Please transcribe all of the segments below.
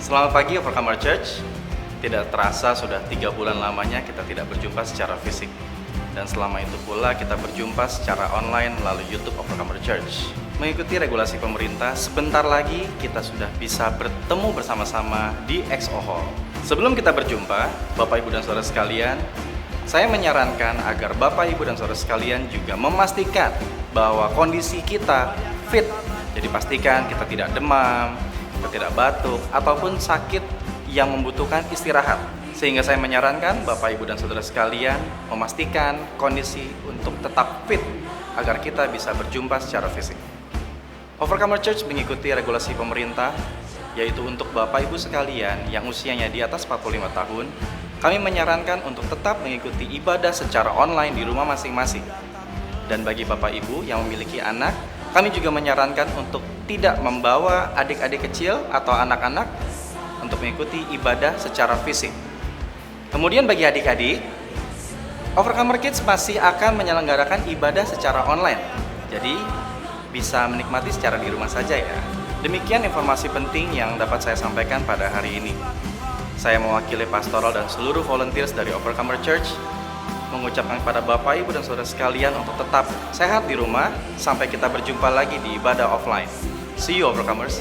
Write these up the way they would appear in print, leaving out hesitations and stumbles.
Selamat pagi Overcomer Church. Tidak terasa sudah 3 bulan lamanya kita tidak berjumpa secara fisik. Dan selama itu pula kita berjumpa secara online melalui YouTube Overcomer Church. Mengikuti regulasi pemerintah, sebentar lagi kita sudah bisa bertemu bersama-sama di XO Hall. Sebelum kita berjumpa, Bapak Ibu dan Saudara sekalian, saya menyarankan agar Bapak Ibu dan Saudara sekalian juga memastikan bahwa kondisi kita fit. Jadi pastikan kita tidak demam, kita tidak batuk, ataupun sakit yang membutuhkan istirahat. Sehingga saya menyarankan Bapak Ibu dan Saudara sekalian memastikan kondisi untuk tetap fit agar kita bisa berjumpa secara fisik. Overcomer Church mengikuti regulasi pemerintah, yaitu untuk Bapak Ibu sekalian yang usianya di atas 45 tahun, kami menyarankan untuk tetap mengikuti ibadah secara online di rumah masing-masing. Dan bagi Bapak Ibu yang memiliki anak, kami juga menyarankan untuk tidak membawa adik-adik kecil atau anak-anak untuk mengikuti ibadah secara fisik. Kemudian bagi adik-adik, Overcomer Kids masih akan menyelenggarakan ibadah secara online. Jadi bisa menikmati secara di rumah saja ya. Demikian informasi penting yang dapat saya sampaikan pada hari ini. Saya mewakili pastoral dan seluruh volunteers dari Overcomer Church mengucapkan kepada Bapak Ibu dan Saudara sekalian untuk tetap sehat di rumah sampai kita berjumpa lagi di ibadah offline. See you Overcomers.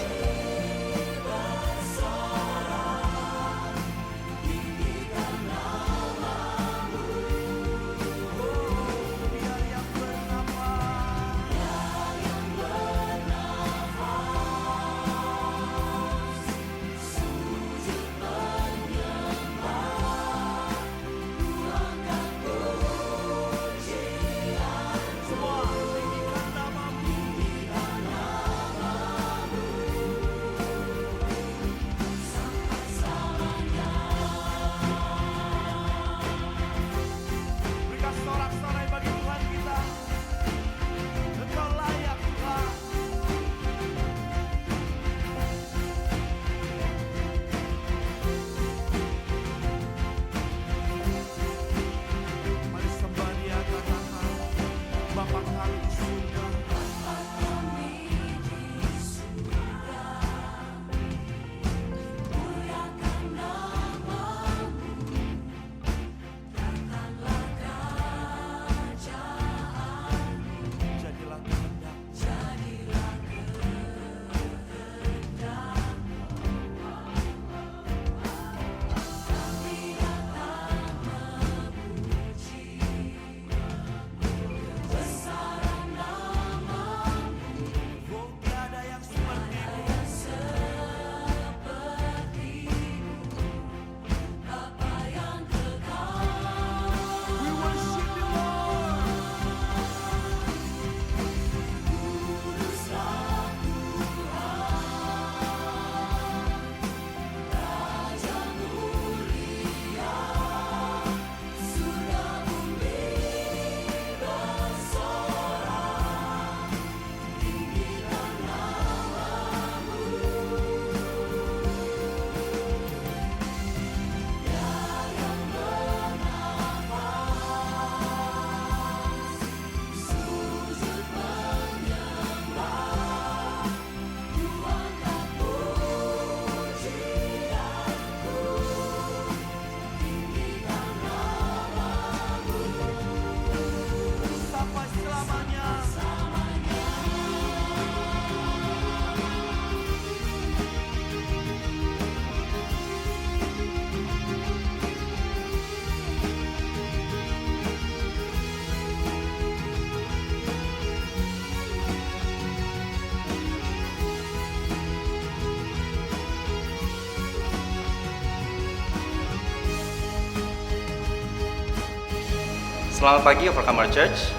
Selamat pagi Overcomer Church.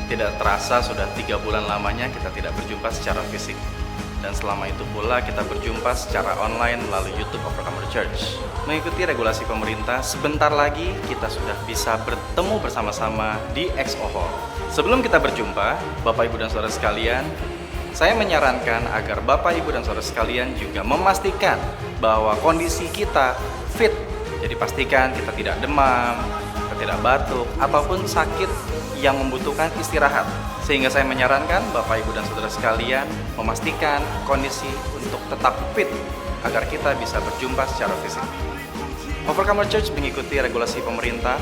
Tidak terasa sudah 3 bulan lamanya kita tidak berjumpa secara fisik. Dan selama itu pula kita berjumpa secara online melalui YouTube Overcomer Church. Mengikuti regulasi pemerintah, sebentar lagi kita sudah bisa bertemu bersama-sama di XO Hall. Sebelum kita berjumpa, Bapak Ibu dan Saudara sekalian, saya menyarankan agar Bapak Ibu dan Saudara sekalian juga memastikan bahwa kondisi kita fit. Jadi pastikan kita tidak demam, tidak batuk, ataupun sakit yang membutuhkan istirahat. Sehingga saya menyarankan Bapak Ibu dan Saudara sekalian memastikan kondisi untuk tetap fit agar kita bisa berjumpa secara fisik. Overcomer Church mengikuti regulasi pemerintah,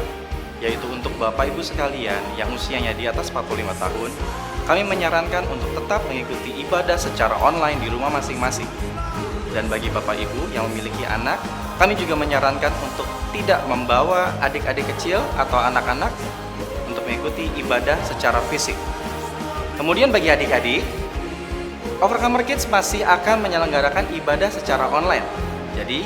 yaitu untuk Bapak Ibu sekalian yang usianya di atas 45 tahun, kami menyarankan untuk tetap mengikuti ibadah secara online di rumah masing-masing. Dan bagi Bapak Ibu yang memiliki anak, kami juga menyarankan untuk tidak membawa adik-adik kecil atau anak-anak untuk mengikuti ibadah secara fisik. Kemudian bagi adik-adik, Overcomer Kids masih akan menyelenggarakan ibadah secara online. Jadi,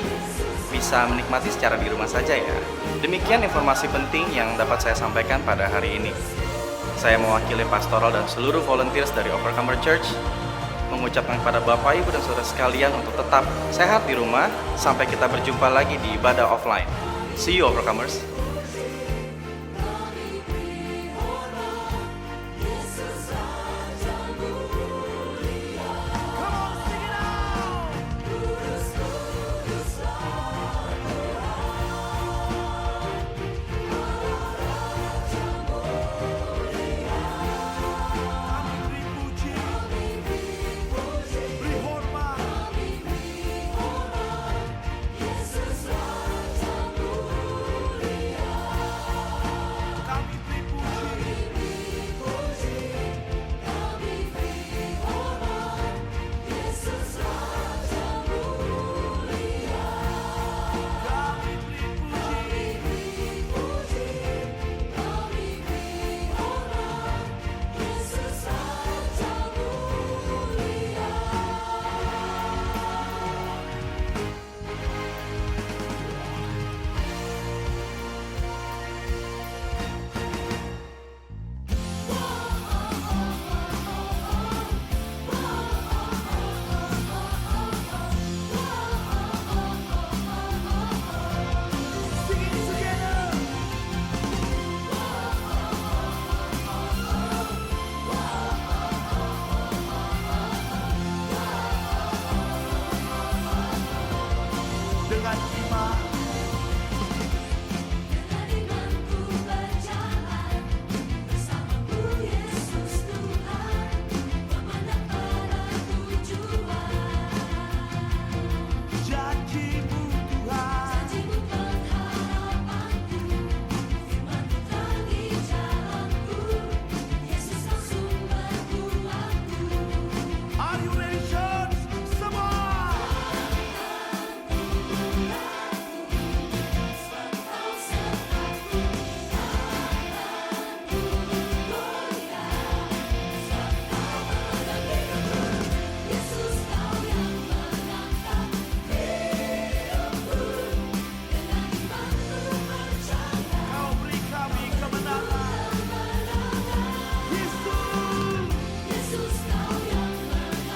bisa menikmati secara di rumah saja ya. Demikian informasi penting yang dapat saya sampaikan pada hari ini. Saya mewakili pastoral dan seluruh volunteers dari Overcomer Church mengucapkan kepada Bapak, Ibu, dan saudara sekalian untuk tetap sehat di rumah sampai kita berjumpa lagi di ibadah offline. See you Overcomers! Dengan iman janji-Mu Tuhan, are you ready, church? Semua Kau beri kami kemenangan. Yesus, katakan dengan iman.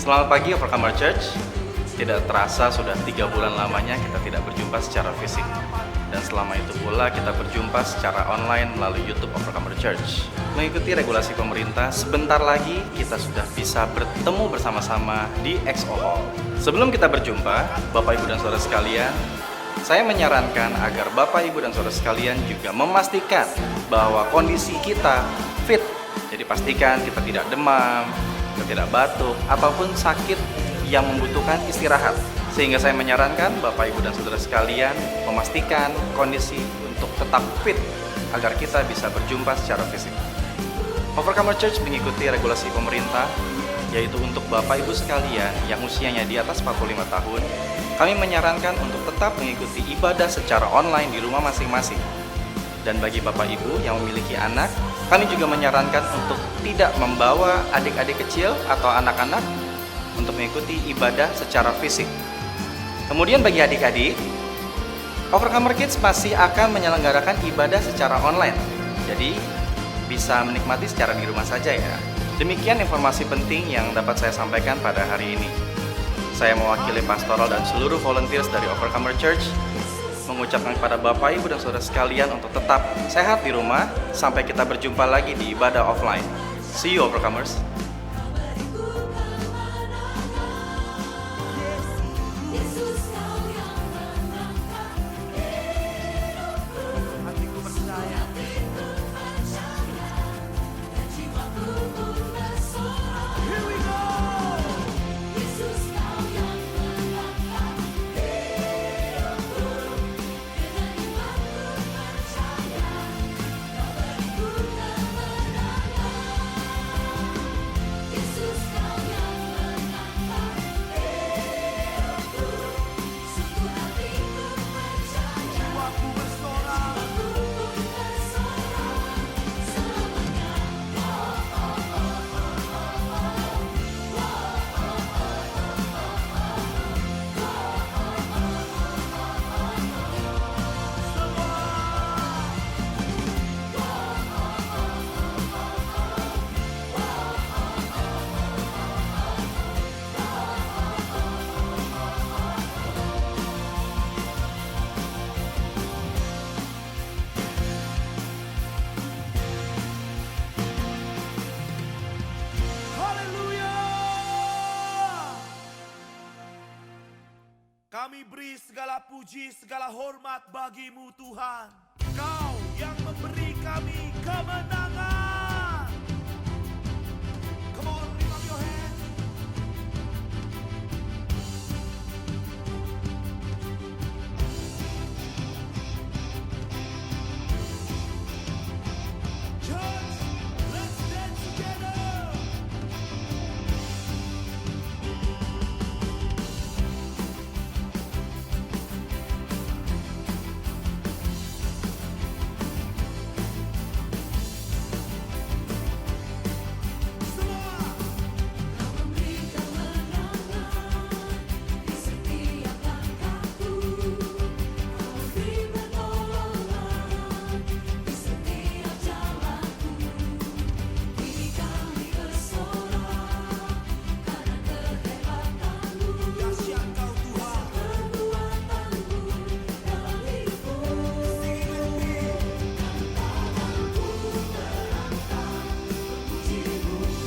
Selamat pagi Overcomer Church. Tidak terasa sudah 3 bulan lamanya kita tidak berjumpa secara fisik. Dan selama itu pula kita berjumpa secara online melalui YouTube Overcomer Church. Mengikuti regulasi pemerintah, sebentar lagi kita sudah bisa bertemu bersama-sama di XO Hall. Sebelum kita berjumpa, Bapak, Ibu, dan saudara sekalian, saya menyarankan agar Bapak, Ibu, dan saudara sekalian juga memastikan bahwa kondisi kita fit. Jadi pastikan kita tidak demam, kita tidak batuk, ataupun sakit yang membutuhkan istirahat. Sehingga saya menyarankan Bapak, Ibu, dan saudara sekalian memastikan kondisi untuk tetap fit agar kita bisa berjumpa secara fisik. Overcomer Church mengikuti regulasi pemerintah, yaitu untuk Bapak, Ibu sekalian yang usianya di atas 45 tahun, kami menyarankan untuk tetap mengikuti ibadah secara online di rumah masing-masing. Dan bagi Bapak Ibu yang memiliki anak, kami juga menyarankan untuk tidak membawa adik-adik kecil atau anak-anak untuk mengikuti ibadah secara fisik. Kemudian bagi adik-adik, Overcomer Kids masih akan menyelenggarakan ibadah secara online. Jadi, bisa menikmati secara di rumah saja ya. Demikian informasi penting yang dapat saya sampaikan pada hari ini. Saya mewakili pastoral dan seluruh volunteers dari Overcomer Church mengucapkan kepada Bapak, Ibu, dan Saudara sekalian untuk tetap sehat di rumah sampai kita berjumpa lagi di ibadah offline. See you, Overcomers! Hatiku percaya. Here we go. Jiwaku bersorak. Haleluya. Kami beri segala puji, segala hormat bagimu Tuhan. Kau yang memberi kami kemenangan. Come on, lift up your hand. Church, let's dance together. Semua. Dahsyat kau Tuhan. Sing it with me.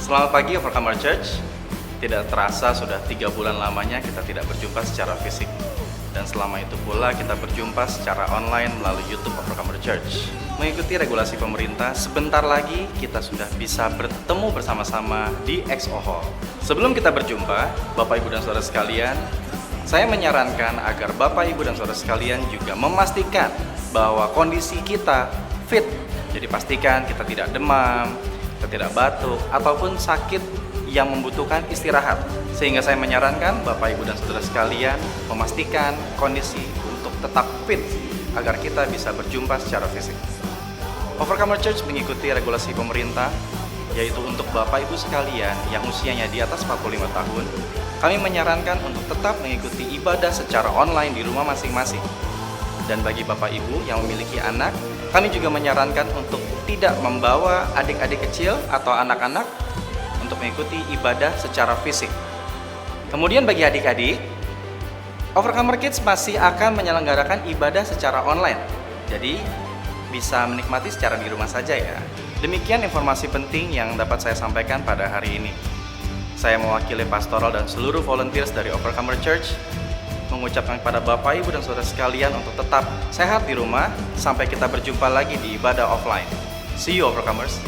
Selamat pagi, Overcomer Church. Tidak terasa sudah 3 bulan lamanya kita tidak berjumpa secara fisik. Dan selama itu pula kita berjumpa secara online melalui YouTube Overcomer Church. Mengikuti regulasi pemerintah, sebentar lagi kita sudah bisa bertemu bersama-sama di XO Hall. Sebelum kita berjumpa, Bapak, Ibu, dan Saudara sekalian, saya menyarankan agar Bapak, Ibu, dan Saudara sekalian juga memastikan bahwa kondisi kita fit. Jadi pastikan kita tidak demam, kita tidak batuk, ataupun sakit yang membutuhkan istirahat. Sehingga saya menyarankan Bapak, Ibu, dan Saudara sekalian memastikan kondisi untuk tetap fit agar kita bisa berjumpa secara fisik. Overcomer Church mengikuti regulasi pemerintah, yaitu untuk Bapak Ibu sekalian yang usianya di atas 45 tahun, kami menyarankan untuk tetap mengikuti ibadah secara online di rumah masing-masing. Dan bagi Bapak Ibu yang memiliki anak, kami juga menyarankan untuk tidak membawa adik-adik kecil atau anak-anak untuk mengikuti ibadah secara fisik. Kemudian bagi adik-adik, Overcomer Kids masih akan menyelenggarakan ibadah secara online. Jadi bisa menikmati secara di rumah saja ya. Demikian informasi penting yang dapat saya sampaikan pada hari ini. Saya mewakili pastoral dan seluruh volunteers dari Overcomer Church mengucapkan kepada Bapak, Ibu, dan Saudara sekalian untuk tetap sehat di rumah sampai kita berjumpa lagi di ibadah offline. See you, Overcomers!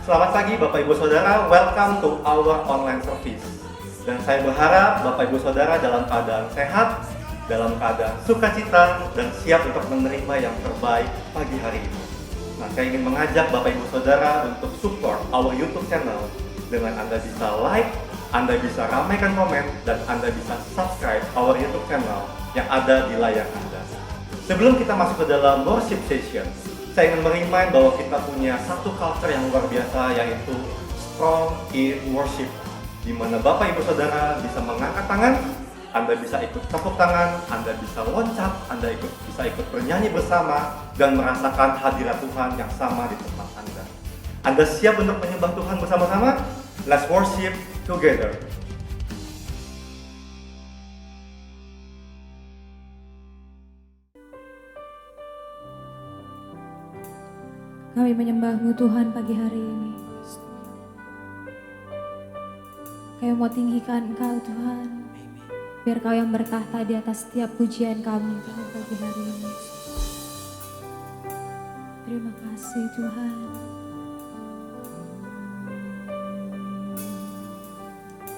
Selamat pagi Bapak Ibu Saudara, welcome to our online service. Dan saya berharap Bapak Ibu Saudara dalam keadaan sehat, dalam keadaan sukacita, dan siap untuk menerima yang terbaik pagi hari ini. Nah, saya ingin mengajak Bapak Ibu Saudara untuk support our YouTube channel dengan Anda bisa like, Anda bisa ramaikan komen, dan Anda bisa subscribe our YouTube channel yang ada di layar Anda. Sebelum kita masuk ke dalam worship session, saya ingin merimain bahwa kita punya satu culture yang luar biasa, yaitu strong in worship, di mana Bapak Ibu Saudara bisa mengangkat tangan, Anda bisa ikut tepuk tangan, Anda bisa loncat, Anda bisa ikut bernyanyi bersama, dan merasakan hadirat Tuhan yang sama di tempat Anda. Anda siap untuk menyembah Tuhan bersama-sama? Let's worship together. Kami menyembah-Mu Tuhan pagi hari ini. Kami mau tinggikan Engkau Tuhan, biar Kau yang bertahta di atas setiap pujian kami Tuhan pagi hari ini. Terima kasih Tuhan.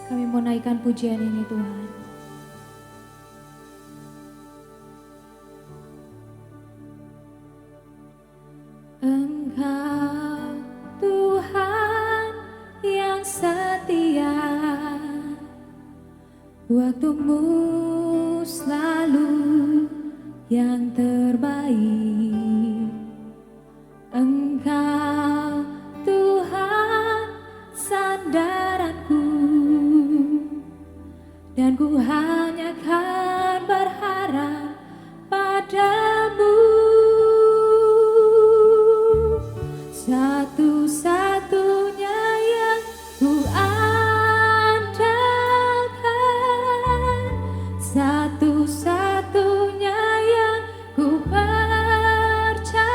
Kami mau naikkan pujian ini Tuhan. Engkau Tuhan yang setia, waktu-Mu selalu yang terbaik. Engkau Tuhan sandaranku, dan ku hanya kan berharap padamu. Satu-satunya yang ku andalkan, satu-satunya yang ku percaya.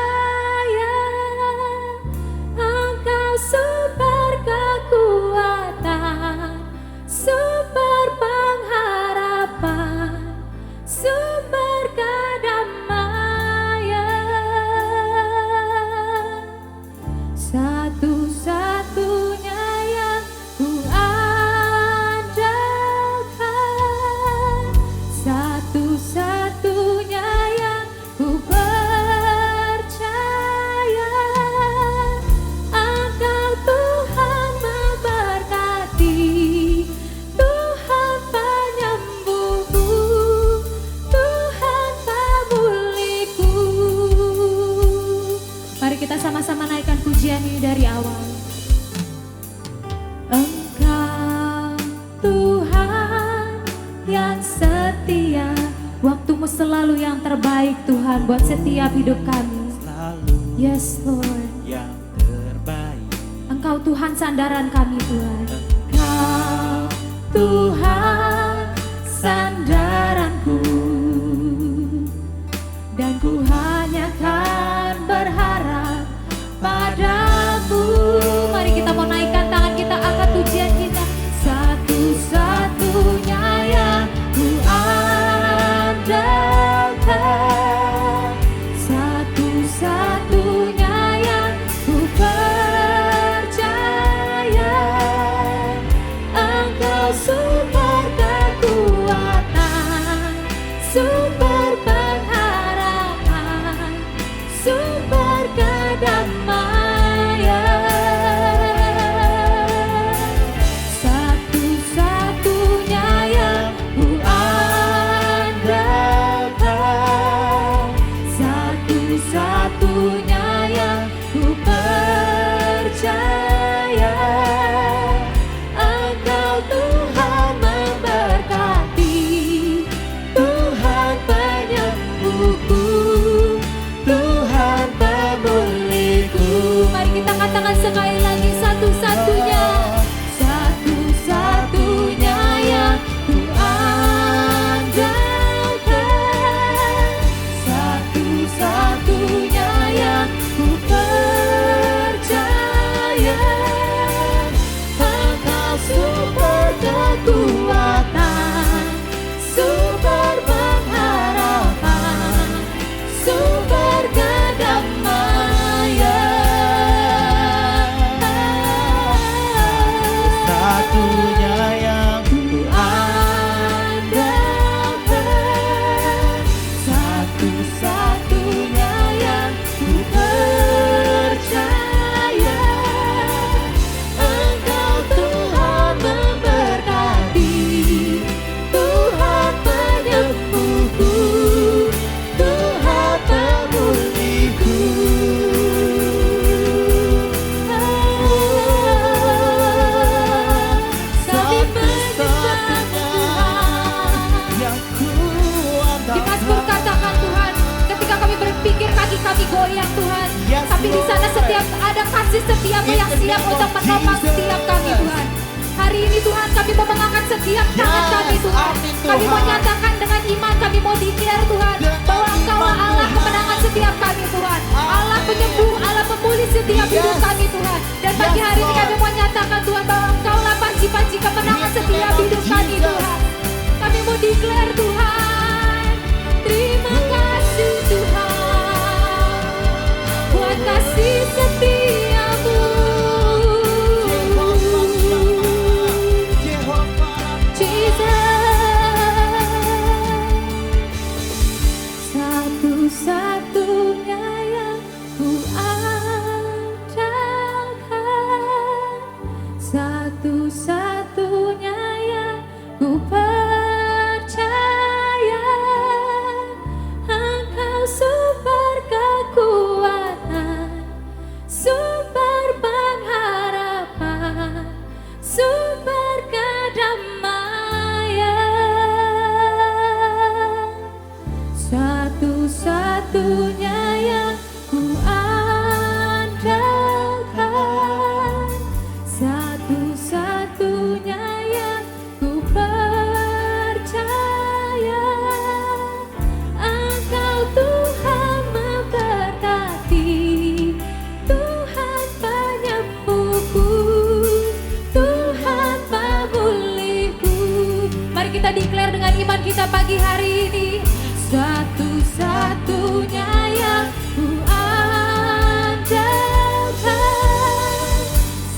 Engkau sumber kekuatan, sumber pengharapan, sumber kedamaian. Satu-satunya yang ku andalkan, satu-satunya yang ku percaya. Engkau Tuhan memberkati, Tuhan penyembuhku, Tuhan pemulihku. Mari kita sama-sama naikkan pujian ini dari awal. Engkau Tuhan yang setia, waktu-Mu selalu yang terbaik Tuhan buat setiap hidup kami. Selalu Yes Lord. yang terbaik. Engkau Tuhan sandaran kami Tuhan. Engkau Tuhan sandaranku, dan ku hanya kan berharap padamu. Mari kita mau naikkan tangan kita, angkat pujian kita. Satu-satunya yang ku andalkan, satu-satunya yang ku percaya. Engkau sumber kekuatan, ada kasih setiamu yang siap untuk menopang setiap kami Tuhan. Hari ini Tuhan kami mau mengangkat setiap tangan kami Tuhan. Kami mau nyatakan dengan iman, kami mau declare Tuhan bahwa Engkau Allah kemenangan setiap kami Tuhan. Allah penyembuh, Allah pemulih setiap hidup kami Tuhan. Dan pagi hari ini kami mau nyatakan Tuhan bahwa Engkau lah panci-panci kemenangan setiap hidup kami Tuhan. Kami mau declare Tuhan, terima kasih Tuhan buat kasih setiamu. Satu-satunya yang ku andalkan, satu-satunya yang ku percaya, Engkau sumber kekuatan, sumber pengharapan, sumber kedamaian. Satu-satunya yang ku andalkan, satu-satunya yang ku percaya, Engkau Tuhan memberkati, Tuhan penyembuhku, Tuhan pemulihku. Mari kita declare dengan iman kita pagi hari ini. Satu-satunya yang ku andalkan,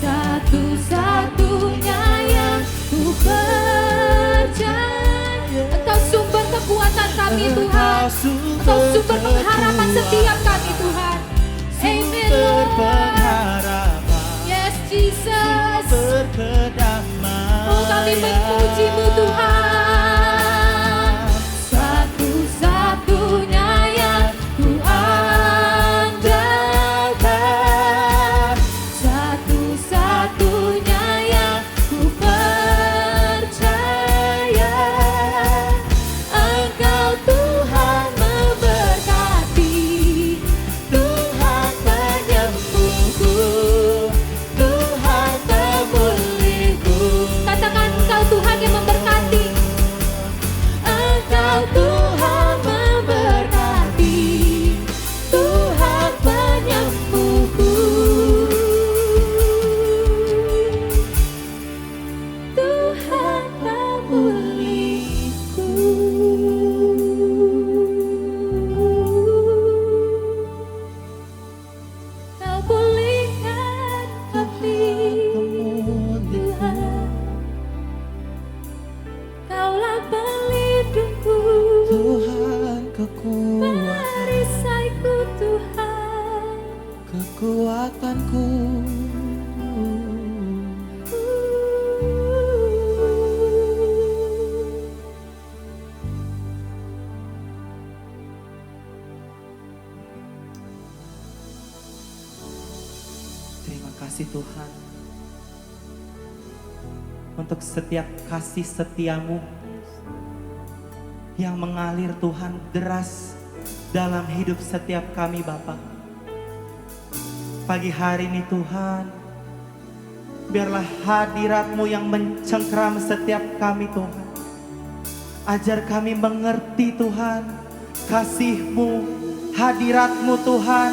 satu-satunya yang ku percaya, Engkau sumber kekuatan kami Tuhan, Engkau sumber pengharapan setiap kami Tuhan. Amen Lord. Yes Jesus. Oh kami memuji-Mu Tuhan. Satu-satunya yang ku andalkan, satu-satunya yang ku percaya, Engkau Tuhan memberkati, Tuhan penyembuhku, Tuhan pemulihku. Katakan Engkau Tuhan yang memberkati, Engkau Tuhan memberkati, Tuhan penyembuhku, Tuhan pemulihku. Kau pulihkan kami Tuhan, Kaulah pelindungku, Tuhan kekuatan, perisaiku Tuhan. kekuatanku. Terima kasih Tuhan untuk setiap kasih setiamu yang mengalir Tuhan deras dalam hidup setiap kami Bapa. Pagi hari ini Tuhan, biarlah hadirat-Mu yang mencengkeram setiap kami Tuhan. Ajar kami mengerti Tuhan, kasih-Mu, hadirat-Mu Tuhan,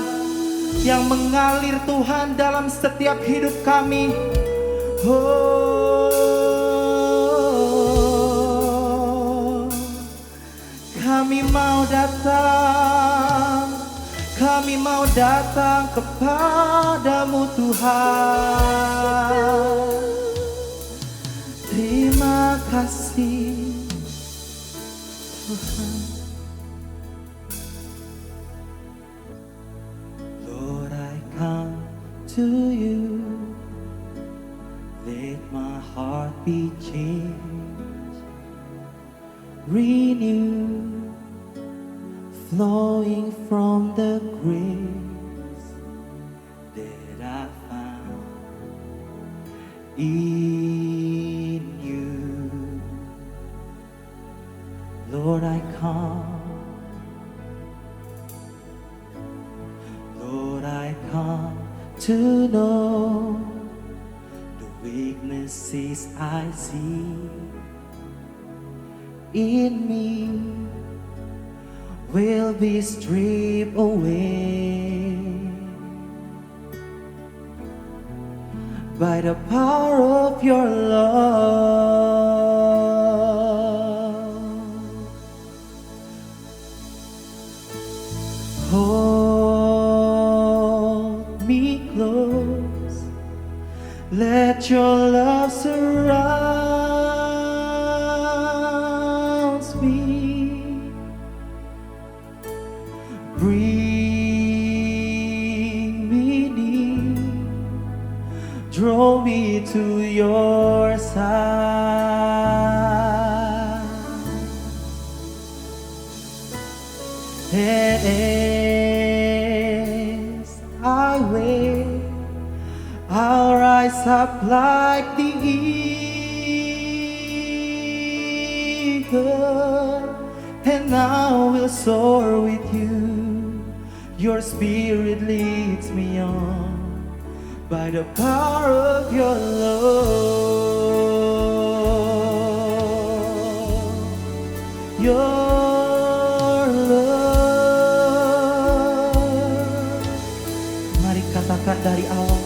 yang mengalir Tuhan dalam setiap hidup kami. Oh, kami mau datang kepadamu Tuhan. Terima kasih Tuhan. Lord, I come to you. Let my heart be changed, renewed, flowing from the grace that I found in you. Lord, I come. Lord, I come to to know the weaknesses I see in me will be stripped away by the power of your love. Hold me close, let your love surround me. Bring me near, draw me to your side. And as I wait, I'll rise up like the eagle, and I will soar with you. Your spirit leads me on by the power of your love. Your love. Mari katakan dari awal.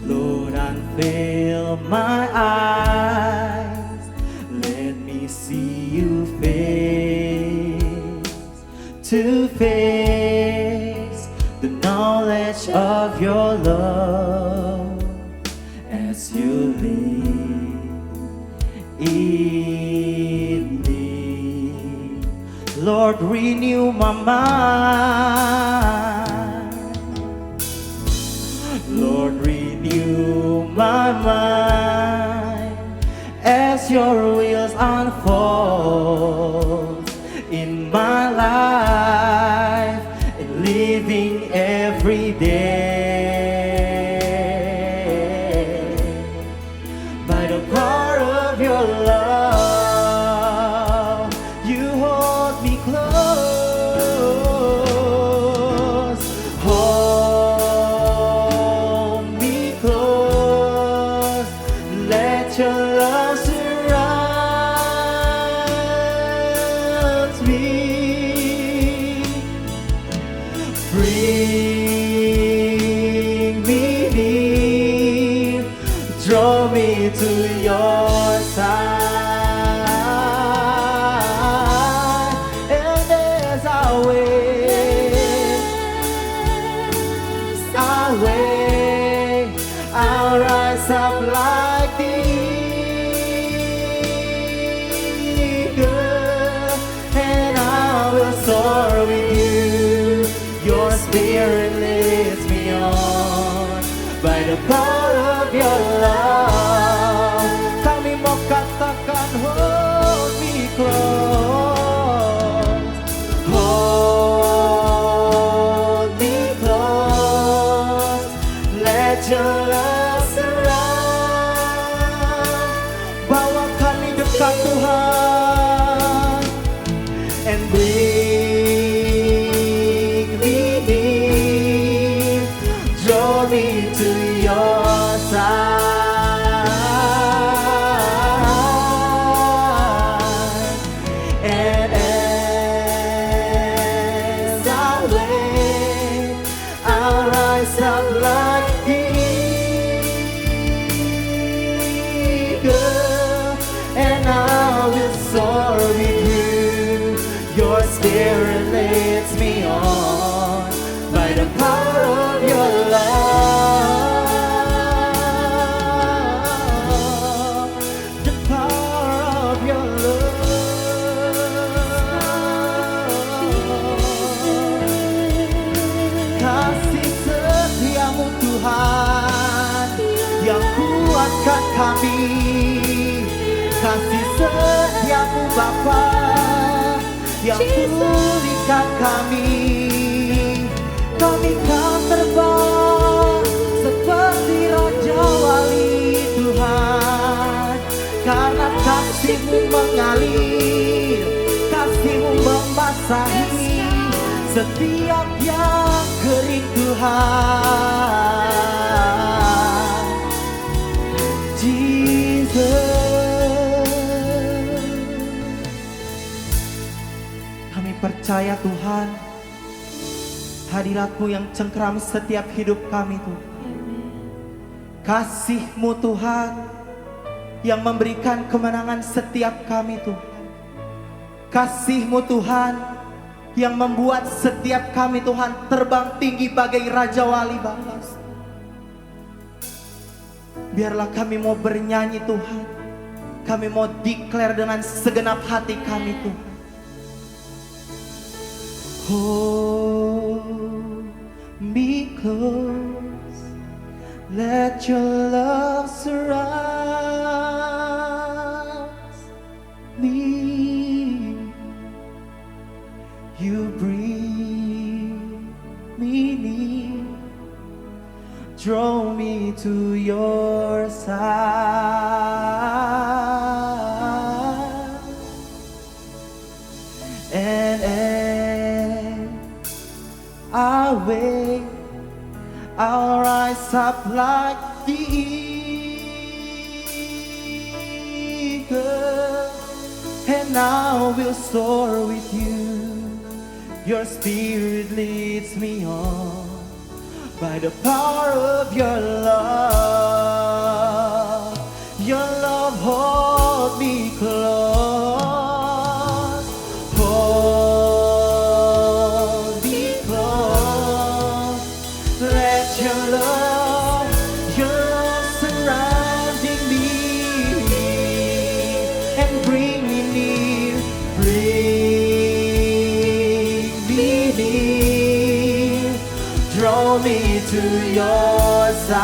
Lord, unveil my eyes, let me see you face to face, the knowledge of your love as you live in me. Lord, renew my mind. Lord, renew my mind as your wills unfold in my life and living every day by the power of your love. You hold me close, hold me close, let your love surround me. Bring me near, draw me to your side. And as I wait, I'll rise up like the eagle, and I will soar with you. Your spirit leads me on by the power of your love. Kami mau katakan hold me close, hold me close, let your love surround. Bawa kami dekat Tuhan and bring me near, draw me to your side. And as I wait, I'll rise up like the eagle, and I will soar with you. Your spirit leads me on by the power of your love. The power of your love. Kasih setiamu Tuhan yang kuatkan kami. Kasih setiamu Bapa yang pulihkan kami. Kami kan terbang seperti Raja Wali Tuhan, karena kasih-Mu mengalir, kasih-Mu membasahi setiap yang kering Tuhan. Jesus, kami percaya Tuhan, hadirat-Mu yang cengkram setiap hidup kami Tuhan. Kasih-Mu Tuhan yang memberikan kemenangan setiap kami Tuhan. Kasih-Mu Tuhan yang membuat setiap kami Tuhan terbang tinggi bagai Raja Wali Bangsa. Biarlah kami mau bernyanyi Tuhan, kami mau declare dengan segenap hati kami Tuhan. Hold me close, let your love surround me. You bring me near, draw me to your side, and as I wait, I'll rise up like the eagle, and I will soar with you. Your spirit leads me on by the power of your love. Your love holds me close. Hold me close. Let your love surrounding me and bring me near. Draw me to your side,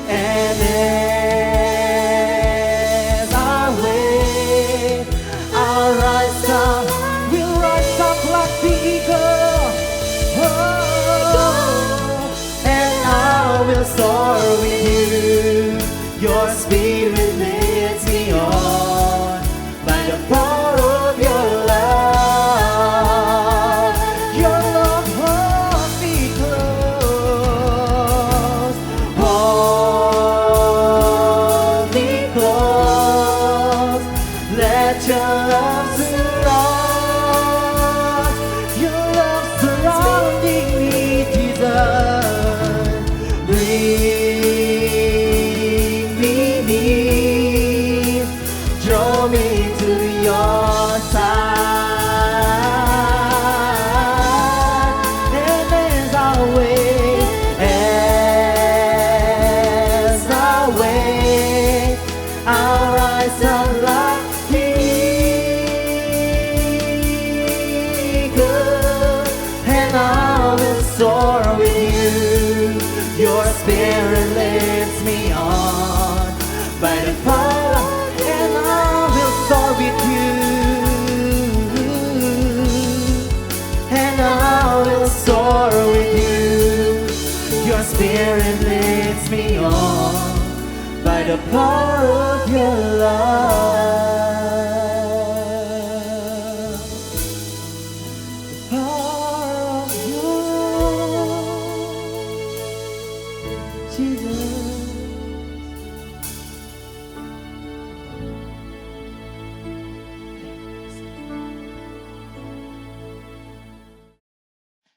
and as I wait, I'll rise up, we'll rise up like the eagle, and I will soar with you. Your spirit leads me on by the power of your love. Your love holds me close. Hold me close. Let your love surround. Your love surrounding me, Jesus. Bring me near. Draw me to your side, and as I wait, I'll rise up like the eagle, and I will soar with you. Your spirit lifts me on by the power, and I will soar with you, and I will soar with you. Your spirit leads me on by the power of your love. The power of your Jesus.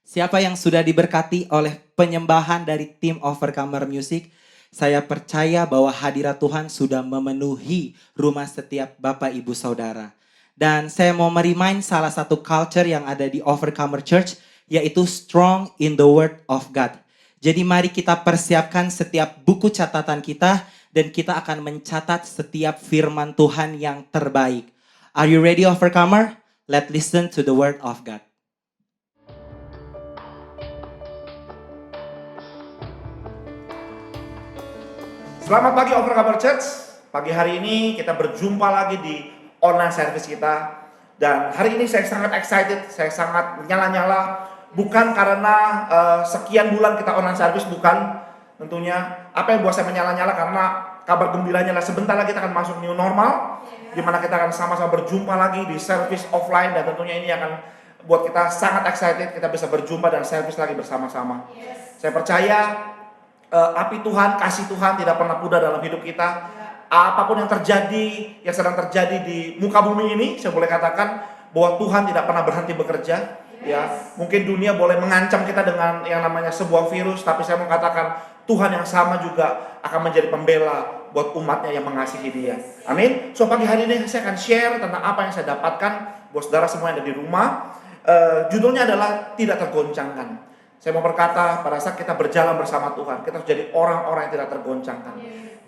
Siapa yang sudah diberkati oleh penyembahan dari tim Overcomer Music, saya percaya bahwa hadirat Tuhan sudah memenuhi rumah setiap Bapak Ibu Saudara. Dan saya mau merimain salah satu culture yang ada di Overcomer Church, yaitu strong in the word of God. Jadi mari kita persiapkan setiap buku catatan kita, dan kita akan mencatat setiap firman Tuhan yang terbaik. Are you ready, Overcomer? Let's listen to the word of God. Selamat pagi Overcomer Church. Pagi hari ini kita berjumpa lagi di online service kita. Dan hari ini saya sangat excited, saya sangat nyala-nyala. Bukan karena sekian bulan kita online service, bukan. Tentunya apa yang buat saya menyala-nyala karena kabar gembiranya adalah sebentar lagi kita akan masuk new normal, di mana kita akan sama-sama berjumpa lagi di service offline, dan tentunya ini akan buat kita sangat excited, kita bisa berjumpa dan service lagi bersama-sama. Saya percaya api Tuhan, kasih Tuhan tidak pernah pudar dalam hidup kita. Apapun yang terjadi, yang sedang terjadi di muka bumi ini, saya boleh katakan bahwa Tuhan tidak pernah berhenti bekerja. Ya, mungkin dunia boleh mengancam kita dengan yang namanya sebuah virus, tapi saya mau katakan Tuhan yang sama juga akan menjadi pembela buat umatnya yang mengasihi Dia. Amin. So pagi hari ini saya akan share tentang apa yang saya dapatkan buat saudara semua yang ada di rumah. Judulnya adalah tidak tergoncangkan. Saya mau berkata, pada saat kita berjalan bersama Tuhan, kita harus jadi orang-orang yang tidak tergoncangkan.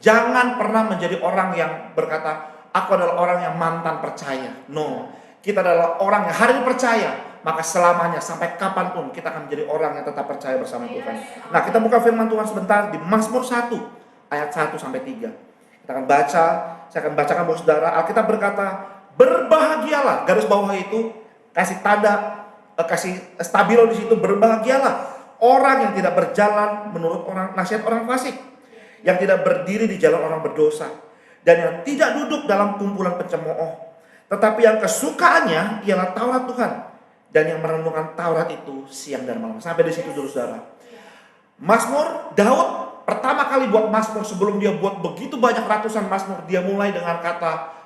Jangan pernah menjadi orang yang berkata, aku adalah orang yang mantan percaya. No, kita adalah orang yang hari ini percaya, maka selamanya sampai kapanpun kita akan menjadi orang yang tetap percaya bersama Tuhan. Nah, kita buka firman Tuhan sebentar di Mazmur 1 ayat 1 sampai 3. Kita akan baca, saya akan bacakan buat saudara. Alkitab berkata, berbahagialah, garis bawah itu kasih tanda, kasih stabilo di situ, berbahagialah orang yang tidak berjalan menurut nasihat orang fasik, yang tidak berdiri di jalan orang berdosa, dan yang tidak duduk dalam kumpulan pencemooh, tetapi yang kesukaannya ialah Taurat Tuhan, dan yang merenungkan Taurat itu siang dan malam. Sampai di situ dulu saudara. Mazmur Daud pertama kali buat mazmur, sebelum dia buat begitu banyak ratusan mazmur, dia mulai dengan kata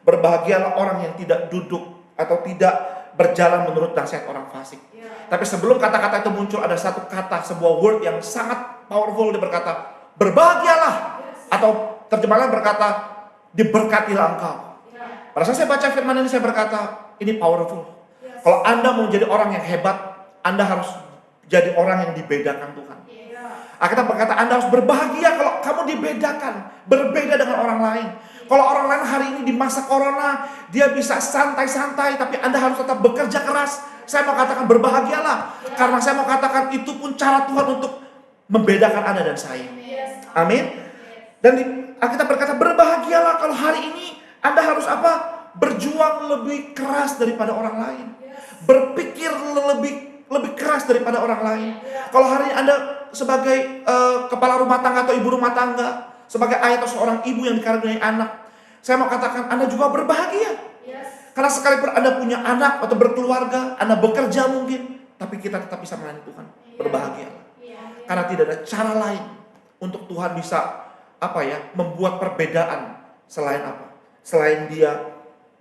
berbahagialah orang yang tidak duduk atau tidak berjalan menurut nasihat orang fasik. Tapi sebelum kata-kata itu muncul, ada satu kata, sebuah word yang sangat powerful. Dia berkata berbahagialah, atau terjemahan berkata diberkatilah engkau. Pada saat saya baca firman ini, saya berkata ini powerful. Kalau Anda mau jadi orang yang hebat, Anda harus jadi orang yang dibedakan Tuhan. Kita berkata Anda harus berbahagia kalau kamu dibedakan, berbeda dengan orang lain. Kalau orang lain hari ini di masa corona, dia bisa santai-santai, tapi Anda harus tetap bekerja keras. Saya mau katakan berbahagialah, karena saya mau katakan itu pun cara Tuhan untuk membedakan Anda dan saya. Amin. Dan kita berkata berbahagialah kalau hari ini Anda harus apa? Berjuang lebih keras daripada orang lain. Berpikir lebih keras daripada orang lain. Kalau hari ini Anda sebagai kepala rumah tangga atau ibu rumah tangga, sebagai ayah atau seorang ibu yang dikaruniai anak, saya mau katakan Anda juga berbahagia. Karena sekalipun Anda punya anak atau berkeluarga, Anda bekerja mungkin, tapi kita tetap bisa melayani Tuhan. Berbahagia. Karena tidak ada cara lain untuk Tuhan bisa membuat perbedaan selain apa? Selain Dia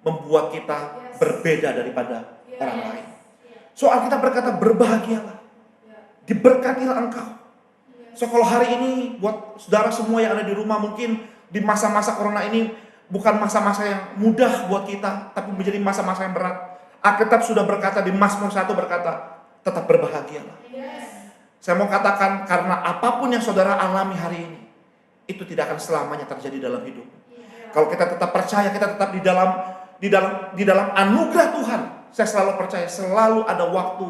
membuat kita berbeda daripada orang lain. Soal kita berkata berbahagialah, diberkatilah engkau. So kalau hari ini buat saudara semua yang ada di rumah, mungkin di masa-masa corona ini bukan masa-masa yang mudah buat kita, tapi menjadi masa-masa yang berat. Alkitab sudah berkata di Mazmur 1 berkata, tetap berbahagialah. Saya mau katakan karena apapun yang saudara alami hari ini, itu tidak akan selamanya terjadi dalam hidup. Kalau kita tetap percaya, kita tetap di dalam anugerah Tuhan. Saya selalu percaya selalu ada waktu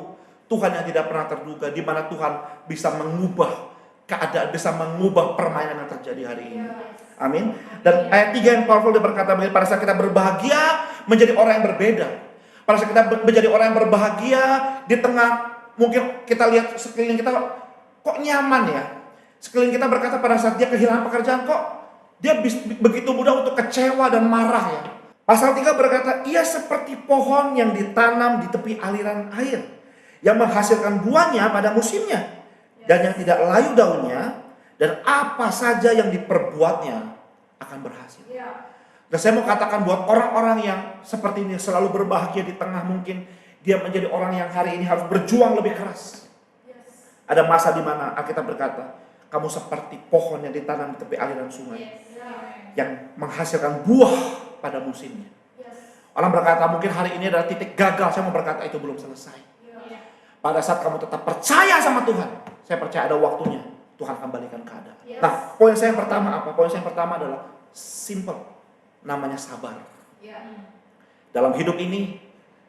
Tuhan yang tidak pernah terduga, di mana Tuhan bisa mengubah keadaan, bisa mengubah permainan yang terjadi hari ini. Amin. Dan ayat 3 yang powerful, dia berkata, pada saat kita berbahagia menjadi orang yang berbeda. Pada saat kita menjadi orang yang berbahagia, di tengah mungkin kita lihat sekeliling kita kok nyaman ya. Sekeliling kita berkata pada saat dia kehilangan pekerjaan, kok dia begitu mudah untuk kecewa dan marah ya. Pasal 3 berkata, ia seperti pohon yang ditanam di tepi aliran air, yang menghasilkan buahnya pada musimnya, dan yang tidak layu daunnya, dan apa saja yang diperbuatnya akan berhasil. Dan saya mau katakan buat orang-orang yang seperti ini, selalu berbahagia di tengah mungkin dia menjadi orang yang hari ini harus berjuang lebih keras. Ada masa di mana Alkitab berkata, kamu seperti pohon yang ditanam di tepi aliran sungai, yang menghasilkan buah pada musimnya. Orang berkata mungkin hari ini adalah titik gagal. Saya mau berkata itu belum selesai. Pada saat kamu tetap percaya sama Tuhan, saya percaya ada waktunya Tuhan akan balikan keadaan. Nah, poin saya yang pertama apa? Poin saya yang pertama adalah simple, namanya sabar. Dalam hidup ini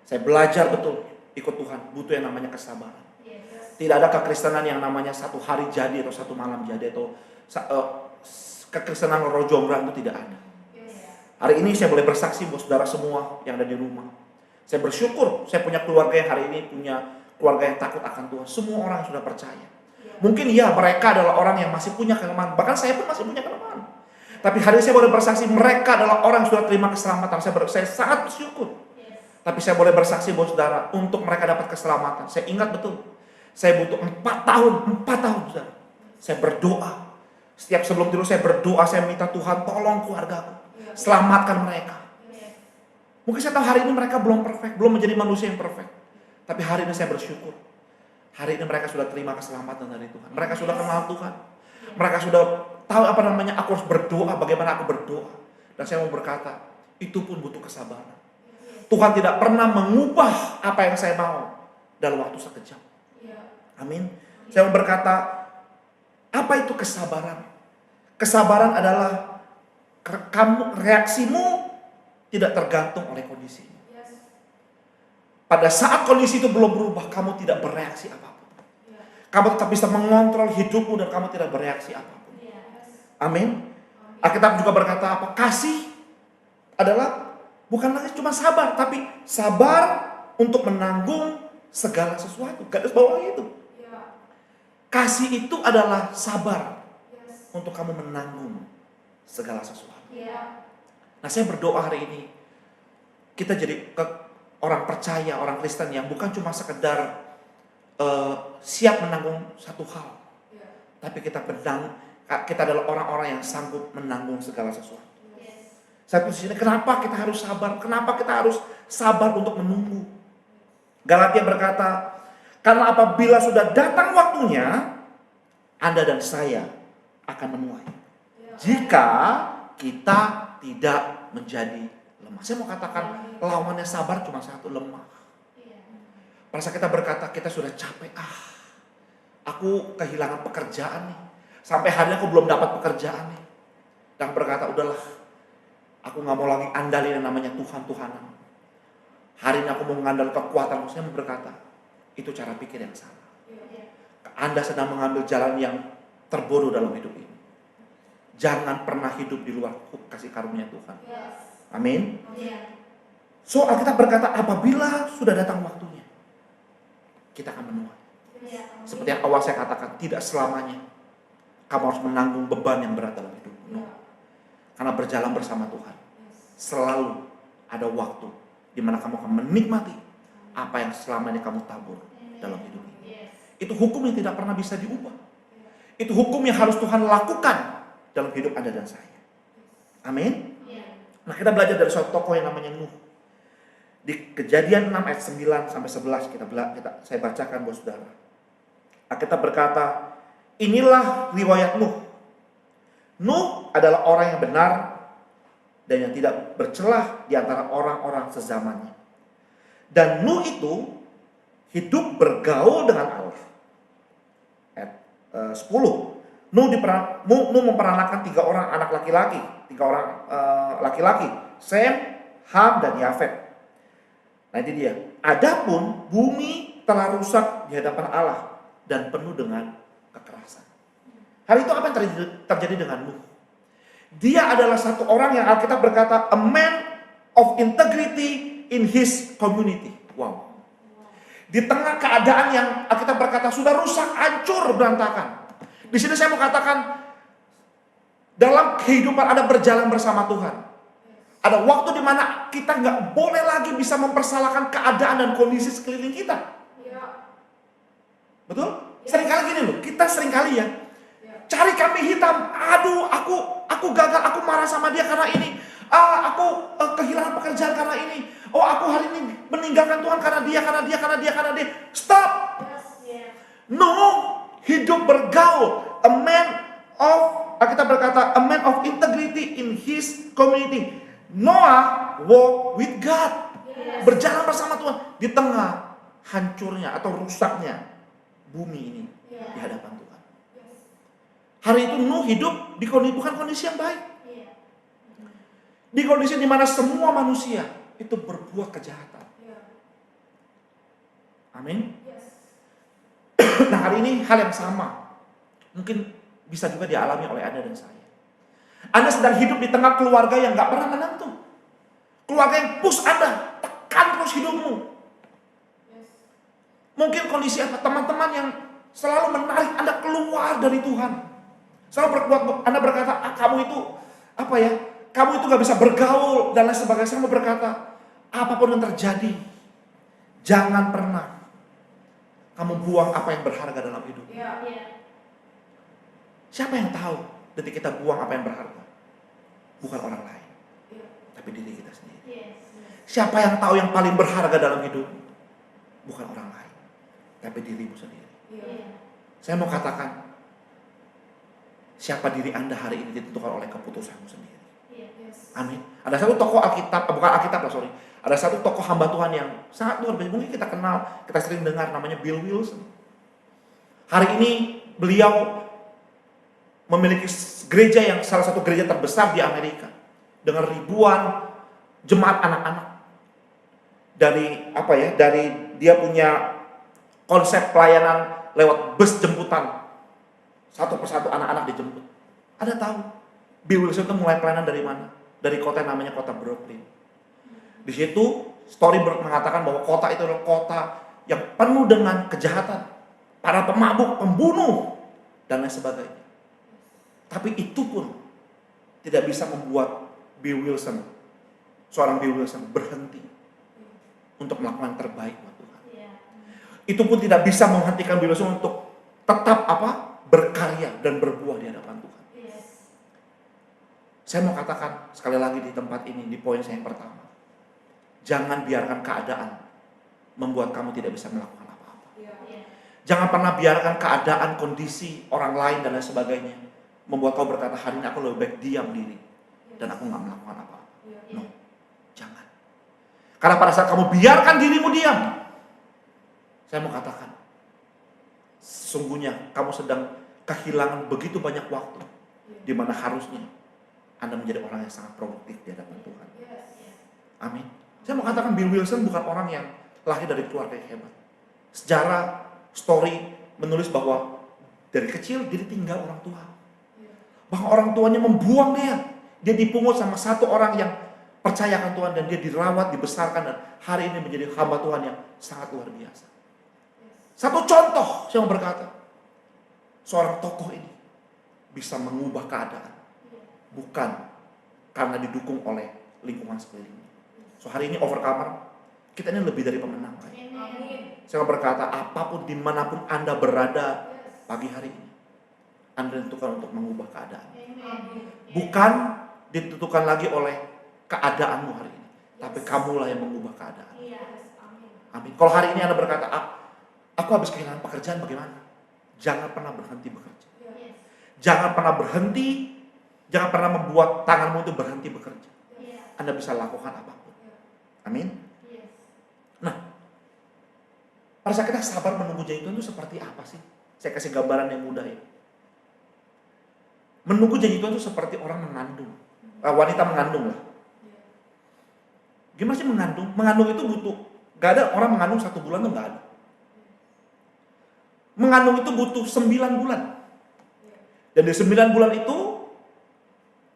saya belajar betul ikut Tuhan, butuh yang namanya kesabaran. Tidak ada kekristenan yang namanya satu hari jadi atau satu malam jadi, atau kekristenan roh jonggrang itu tidak ada. Hari ini saya boleh bersaksi buat saudara semua yang ada di rumah. Saya bersyukur saya punya keluarga yang hari ini punya keluarga yang takut akan Tuhan. Semua orang sudah percaya. Mungkin ya mereka adalah orang yang masih punya kelemahan. Bahkan saya pun masih punya kelemahan. Tapi hari ini saya boleh bersaksi mereka adalah orang yang sudah terima keselamatan. Saya sangat bersyukur. Tapi saya boleh bersaksi buat saudara, untuk mereka dapat keselamatan. Saya ingat betul, saya butuh 4 tahun saudara. Saya berdoa. Setiap sebelum tidur saya berdoa, saya minta Tuhan tolong keluargaku. Selamatkan mereka. Mungkin saya tahu hari ini mereka belum perfect, belum menjadi manusia yang perfect. Tapi hari ini saya bersyukur. Hari ini mereka sudah terima keselamatan dari Tuhan. Mereka sudah kenal Tuhan. Mereka sudah tahu aku harus berdoa, bagaimana aku berdoa. Dan saya mau berkata, itu pun butuh kesabaran. Tuhan tidak pernah mengubah apa yang saya mau dalam waktu sekejap. Amin. Saya mau berkata, apa itu kesabaran? Kesabaran adalah reaksimu tidak tergantung oleh kondisi. Pada saat kondisi itu belum berubah, kamu tidak bereaksi apapun. Kamu tetap bisa mengontrol hidupmu dan kamu tidak bereaksi apapun. Amin. Alkitab juga berkata apa? Kasih adalah bukan lagi cuma sabar, tapi sabar untuk menanggung segala sesuatu. Garis bawah itu. Kasih itu adalah sabar untuk kamu menanggung segala sesuatu. Nah, saya berdoa hari ini kita jadi orang percaya, orang Kristen yang bukan cuma sekedar siap menanggung satu hal, tapi kita adalah orang-orang yang sanggup menanggung segala sesuatu. Satu sisi, kenapa kita harus sabar? Kenapa kita harus sabar untuk menunggu? Galatia berkata, karena apabila sudah datang waktunya, Anda dan saya akan menuai. Jika kita tidak menjadi lemah. Saya mau katakan lawannya sabar cuma satu, lemah. Pada saat kita berkata kita sudah capek, aku kehilangan pekerjaan nih. Sampai hari ini aku belum dapat pekerjaan nih. Dan berkata udahlah, aku gak mau lagi andalin yang namanya Tuhan-Tuhanan. Hari ini aku mau mengandalkan kekuatanku. Saya mau berkata, itu cara pikir yang salah. Anda sedang mengambil jalan yang terbodoh dalam hidup ini. Jangan pernah hidup di luar kasih karunia Tuhan. Amin. So Alkitab berkata apabila sudah datang waktunya, kita akan menuai. Seperti yang awal saya katakan, tidak selamanya kamu harus menanggung beban yang berat dalam hidup. No. Karena berjalan bersama Tuhan, selalu ada waktu di mana kamu akan menikmati apa yang selama ini kamu tabur dalam hidup ini. Itu hukum yang tidak pernah bisa diubah. Itu hukum yang harus Tuhan lakukan dalam hidup Anda dan saya. Amin. Nah, kita belajar dari suatu tokoh yang namanya Nuh. Di Kejadian 6 ayat 9 sampai 11 saya bacakan buat saudara. Kita berkata, inilah riwayat Nuh. Nuh adalah orang yang benar dan yang tidak bercelah di antara orang-orang sezamannya. Dan Nuh itu hidup bergaul dengan Allah. Ayat 10. Nuh memperanakan 3 orang anak laki-laki, 3 orang laki-laki, Sem, Ham, dan Yafet. Nah ini dia. Adapun bumi telah rusak di hadapan Allah dan penuh dengan kekerasan. Hal itu apa yang terjadi dengan Nuh? Dia adalah satu orang yang Alkitab berkata, a man of integrity in his community. Wow. Di tengah keadaan yang Alkitab berkata sudah rusak, hancur, berantakan. Di sini saya mau katakan, dalam kehidupan ada berjalan bersama Tuhan. Ada waktu di mana kita nggak boleh lagi bisa mempersalahkan keadaan dan kondisi sekeliling kita. Betul? Seringkali gini loh, kita seringkali ya cari kambing hitam. Aduh, aku gagal, aku marah sama dia karena ini. Aku kehilangan pekerjaan karena ini. Oh, aku hari ini meninggalkan Tuhan karena dia. Stop. No. Hidup bergaul, kita berkata a man of integrity in his community. Noah walk with God, berjalan bersama Tuhan di tengah hancurnya atau rusaknya bumi ini di hadapan Tuhan. Hari itu Nuh hidup di bukan kondisi yang baik, di kondisi di mana semua manusia itu berbuat kejahatan. Amin. Nah hari ini hal yang sama mungkin bisa juga dialami oleh Anda dan saya. Anda sedang hidup di tengah keluarga yang gak pernah menentu. Keluarga yang push Anda, tekan terus hidupmu. Mungkin kondisi apa? Teman-teman yang selalu menarik Anda keluar dari Tuhan. Selalu Anda berkata, kamu itu apa ya, kamu itu gak bisa bergaul dan lain sebagainya. Saya mau berkata, apapun yang terjadi, jangan pernah kamu buang apa yang berharga dalam hidup. Siapa yang tahu detik kita buang apa yang berharga? Bukan orang lain, tapi diri kita sendiri. Siapa yang tahu yang paling berharga dalam hidup? Bukan orang lain, tapi dirimu sendiri. Saya mau katakan, siapa diri Anda hari ini ditentukan oleh keputusanmu sendiri. Amin. Ada satu tokoh Alkitab, bukan Alkitab lah, sorry. Ada satu tokoh hamba Tuhan yang sangat luar biasa. Mungkin kita kenal, kita sering dengar, namanya Bill Wilson. Hari ini beliau memiliki gereja yang salah satu gereja terbesar di Amerika dengan ribuan jemaat anak-anak. Dari dia punya konsep pelayanan lewat bus jemputan. Satu persatu anak-anak dijemput. Ada tahu Bill Wilson itu mulai pelayanan dari mana? Dari kota yang namanya kota Brooklyn. Di situ story mengatakan bahwa kota itu adalah kota yang penuh dengan kejahatan, para pemabuk, pembunuh, dan lain sebagainya. Tapi itu pun tidak bisa membuat Bill Wilson, seorang Bill Wilson, berhenti untuk melakukan yang terbaik buat Tuhan. Itu pun tidak bisa menghentikan Bill Wilson untuk tetap berkarya dan berbuah di hadapan Tuhan. Saya mau katakan sekali lagi di tempat ini, di poin saya yang pertama. Jangan biarkan keadaan membuat kamu tidak bisa melakukan apa-apa. Jangan pernah biarkan keadaan, kondisi, orang lain dan lain sebagainya membuat kau berkata, hari ini aku lebih baik diam diri dan aku gak melakukan apa-apa. No, jangan. Karena pada saat kamu biarkan dirimu diam, saya mau katakan, sesungguhnya kamu sedang kehilangan begitu banyak waktu di mana harusnya Anda menjadi orang yang sangat produktif di hadapan Tuhan. Amin. Saya mau katakan Bill Wilson bukan orang yang lahir dari keluarga yang hebat. Sejarah, story menulis bahwa dari kecil dia ditinggal orang tua. Bahkan orang tuanya membuang dia. Dia dipungut sama satu orang yang percayakan Tuhan dan dia dirawat, dibesarkan dan hari ini menjadi hamba Tuhan yang sangat luar biasa. Satu contoh saya mau berkata, seorang tokoh ini bisa mengubah keadaan. Bukan karena didukung oleh lingkungan sekelilingnya. So hari ini overcomer, kita ini lebih dari pemenang. Saya berkata apapun dimanapun Anda berada pagi hari ini, Anda ditentukan untuk mengubah keadaan. Bukan ditentukan lagi oleh keadaanmu hari ini, tapi kamulah yang mengubah keadaan. Amin. Kalau hari ini Anda berkata, aku habis kehilangan pekerjaan, bagaimana? Jangan pernah berhenti bekerja. Jangan pernah berhenti. Jangan pernah membuat tanganmu itu berhenti bekerja. Anda bisa lakukan apapun. Amin. Nah, pada saat kita sabar menunggu janji Tuhan itu seperti apa sih? Saya kasih gambaran yang mudah ya. Menunggu janji Tuhan itu seperti orang mengandung. Wanita mengandung lah. Gimana sih mengandung? Mengandung itu butuh. Gak ada orang mengandung 1 bulan tuh gak ada. Mengandung itu butuh 9 bulan. Dan di 9 bulan itu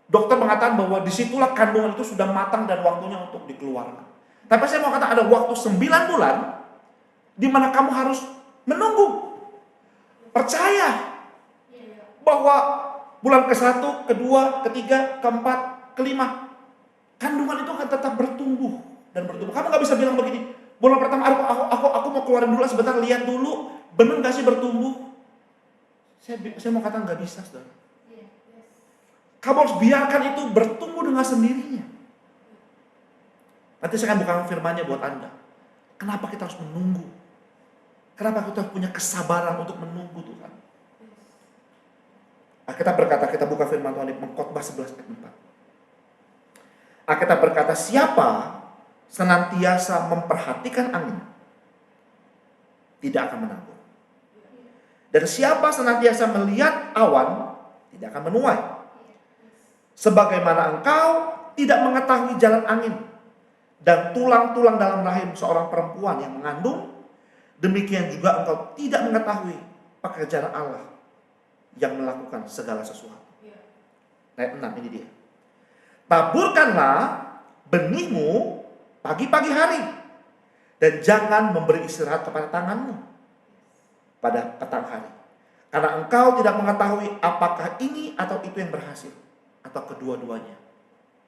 dokter mengatakan bahwa disitulah kandungan itu sudah matang dan waktunya untuk dikeluarkan. Tapi saya mau katakan ada waktu 9 bulan di mana kamu harus menunggu. Percaya bahwa bulan ke-1, ke-2, ke-3, ke-4, ke-5 kandungan itu akan tetap bertumbuh dan bertumbuh. Kamu gak bisa bilang begini, bulan pertama aku mau keluarin dulu sebentar, lihat dulu benar gak sih bertumbuh. Saya mau katakan gak bisa, saudara. Kamu harus biarkan itu bertumbuh dengan sendirinya. Nanti saya akan buka firman-Nya buat Anda. Kenapa kita harus menunggu? Kenapa kita punya kesabaran untuk menunggu Tuhan? Alkitab berkata, kita buka firman Tuhan di Pengkhotbah 11 ayat 4. Alkitab berkata, siapa senantiasa memperhatikan angin, tidak akan menanggung. Dan siapa senantiasa melihat awan, tidak akan menuai. Sebagaimana engkau tidak mengetahui jalan angin dan tulang-tulang dalam rahim seorang perempuan yang mengandung, demikian juga engkau tidak mengetahui pekerjaan Allah yang melakukan segala sesuatu. Ayat 6 ini dia. Taburkanlah benihmu pagi-pagi hari dan jangan memberi istirahat kepada tanganmu pada petang hari. Karena engkau tidak mengetahui apakah ini atau itu yang berhasil. atau kedua-duanya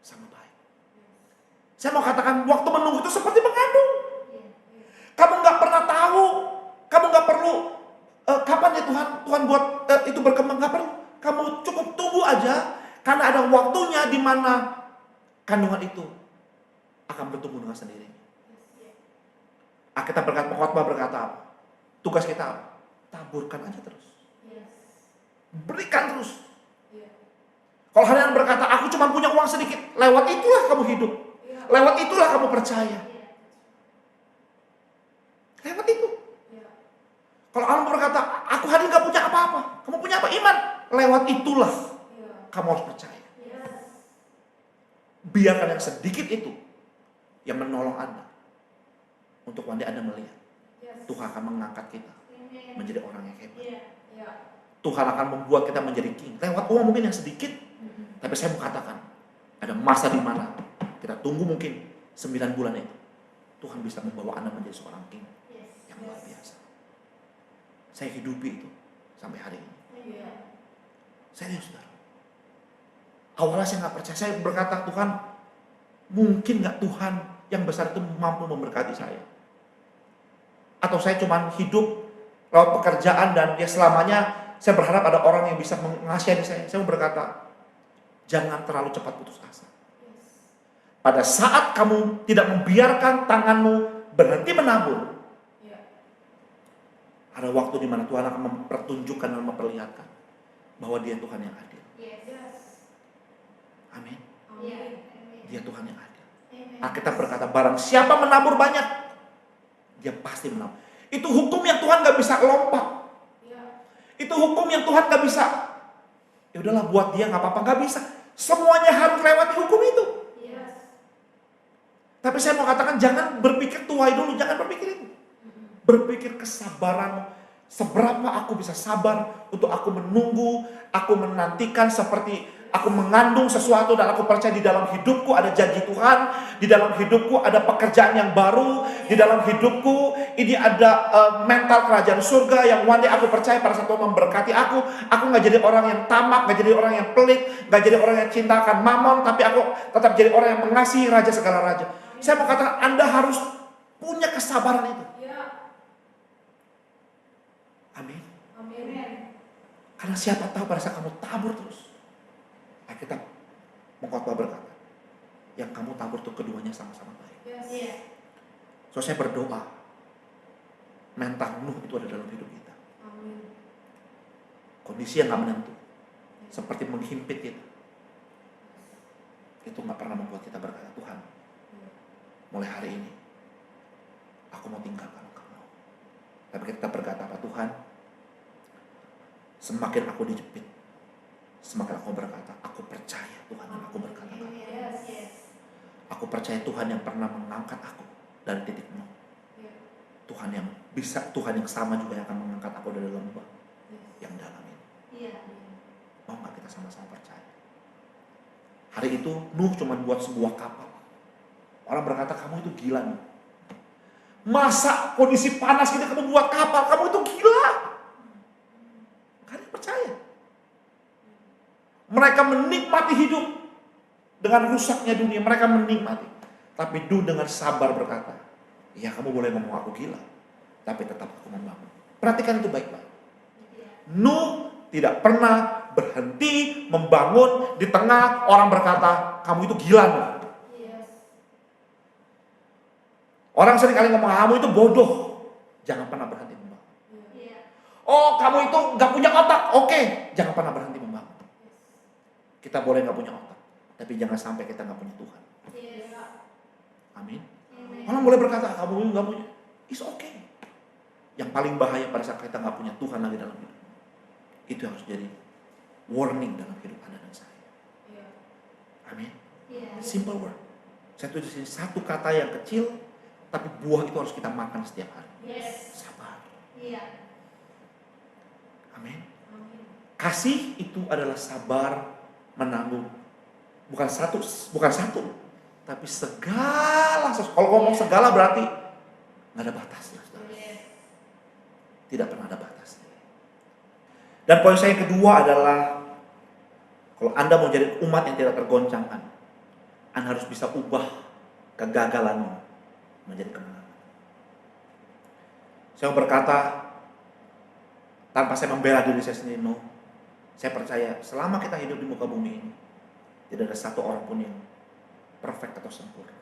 sama baik. Saya mau katakan waktu menunggu itu seperti mengandung. Kamu nggak pernah tahu, kamu nggak perlu kapan ya Tuhan buat itu berkembang, nggak perlu. Kamu cukup tunggu aja, karena ada waktunya di mana kandungan itu akan bertumbuh dengan sendirinya. Alkitab berkata, pengkhotbah berkata apa? Tugas kita apa? Taburkan aja terus. Berikan terus. Kalau harian berkata, aku cuma punya uang sedikit, lewat itulah kamu hidup. Lewat itulah kamu percaya. Lewat itu. Kalau Allah berkata, aku hari ini gak punya apa-apa. Kamu punya apa? Iman. Lewat itulah kamu harus percaya. Biarkan yang sedikit itu yang menolong Anda. Untuk nanti Anda melihat Tuhan akan mengangkat kita menjadi orang yang hebat. Tuhan akan membuat kita menjadi king. Lewat uang mungkin yang sedikit. Tapi saya mau katakan, ada masa di mana kita tunggu mungkin 9 bulan itu. Tuhan bisa membawa Anda menjadi seorang king yang luar biasa. Saya hidupi itu sampai hari ini. Serius, saudara. Awalnya saya gak percaya. Saya berkata, Tuhan, mungkin gak Tuhan yang besar itu mampu memberkati saya? Atau saya cuma hidup lewat pekerjaan dan ya selamanya saya berharap ada orang yang bisa mengasihani saya. Saya mau berkata, jangan terlalu cepat putus asa. Pada saat kamu tidak membiarkan tanganmu berhenti menabur, ada waktu di mana Tuhan akan mempertunjukkan dan memperlihatkan bahwa Dia Tuhan yang adil. Amin. Dia Tuhan yang adil. Alkitab berkata, barang siapa menabur banyak, dia pasti menabur. Itu hukum yang Tuhan gak bisa lompat. Itu hukum yang Tuhan gak bisa. Ya udahlah, buat dia gak apa-apa, gak bisa. Semuanya harus lewati hukum itu. Tapi saya mau katakan, jangan berpikir tuai dulu, jangan berpikir itu. Berpikir kesabaran. Seberapa aku bisa sabar untuk aku menunggu, aku menantikan seperti aku mengandung sesuatu dan aku percaya di dalam hidupku ada janji Tuhan, di dalam hidupku ada pekerjaan yang baru, di dalam hidupku ini ada mental kerajaan surga yang one day aku percaya pada saat Tuhan memberkati aku gak jadi orang yang tamak, gak jadi orang yang pelit, gak jadi orang yang cintakan mamon, tapi aku tetap jadi orang yang mengasihi raja segala raja. Saya mau katakan Anda harus punya kesabaran itu. Amin. Karena siapa tahu pada saat kamu tabur terus, Alkitab mengkhotbah berkata, yang kamu tabur tuh keduanya sama-sama baik. So saya berdoa, mental Nuh itu ada dalam hidup kita. Kondisi yang gak menentu, seperti menghimpit kita, itu gak pernah membuat kita berkata, Tuhan, mulai hari ini aku mau tinggalkan Engkau. Tapi kita berkata apa? Tuhan, semakin aku dijepit, semakin aku berkata, aku percaya Tuhan yang aku berkata. Aku percaya Tuhan yang pernah mengangkat aku dari titik nol. Tuhan yang bisa, Tuhan yang sama juga yang akan mengangkat aku dari lembah yang dalam ini. Mau gak kita sama-sama percaya? Hari itu Nuh cuma buat sebuah kapal. Orang berkata, kamu itu gila Nuh. Masa kondisi panas gitu kamu buat kapal, kamu itu gila. Kalian percaya? Mereka menikmati hidup dengan rusaknya dunia, mereka menikmati. Tapi Nuh dengan sabar berkata, ya kamu boleh ngomong aku gila, tapi tetap aku membangun. Perhatikan itu baik-baik. Nuh tidak pernah berhenti membangun di tengah orang berkata, kamu itu gila Nuh. Orang sering kali ngomong, kamu itu bodoh. Jangan pernah berhenti membangun. Oh, kamu itu gak punya otak. Oke, jangan pernah berhenti membangun. Kita boleh gak punya otak, tapi jangan sampai kita gak punya Tuhan. Amin. Orang boleh berkata, kamu gak punya. It's okay. Yang paling bahaya pada saat kita gak punya Tuhan lagi dalam hidup, itu harus jadi warning dalam hidup Anda dan saya. Amin. Simple word. Saya tulis di sini satu kata yang kecil, tapi buah itu harus kita makan setiap hari. Sabar. Amin. Kasih itu adalah sabar menanggung. Bukan satu, tapi segala sesuatu. Kalau ngomong segala berarti nggak ada batasnya. Tidak pernah ada batasnya. Dan poin saya yang kedua adalah Kalau Anda mau jadi umat yang tidak tergoncangkan, Anda harus bisa ubah kegagalanmu menjadi kemenangan. Saya berkata, tanpa saya membela diri saya sendiri, no. Saya percaya selama kita hidup di muka bumi ini, tidak ada satu orang pun yang perfect atau sempurna.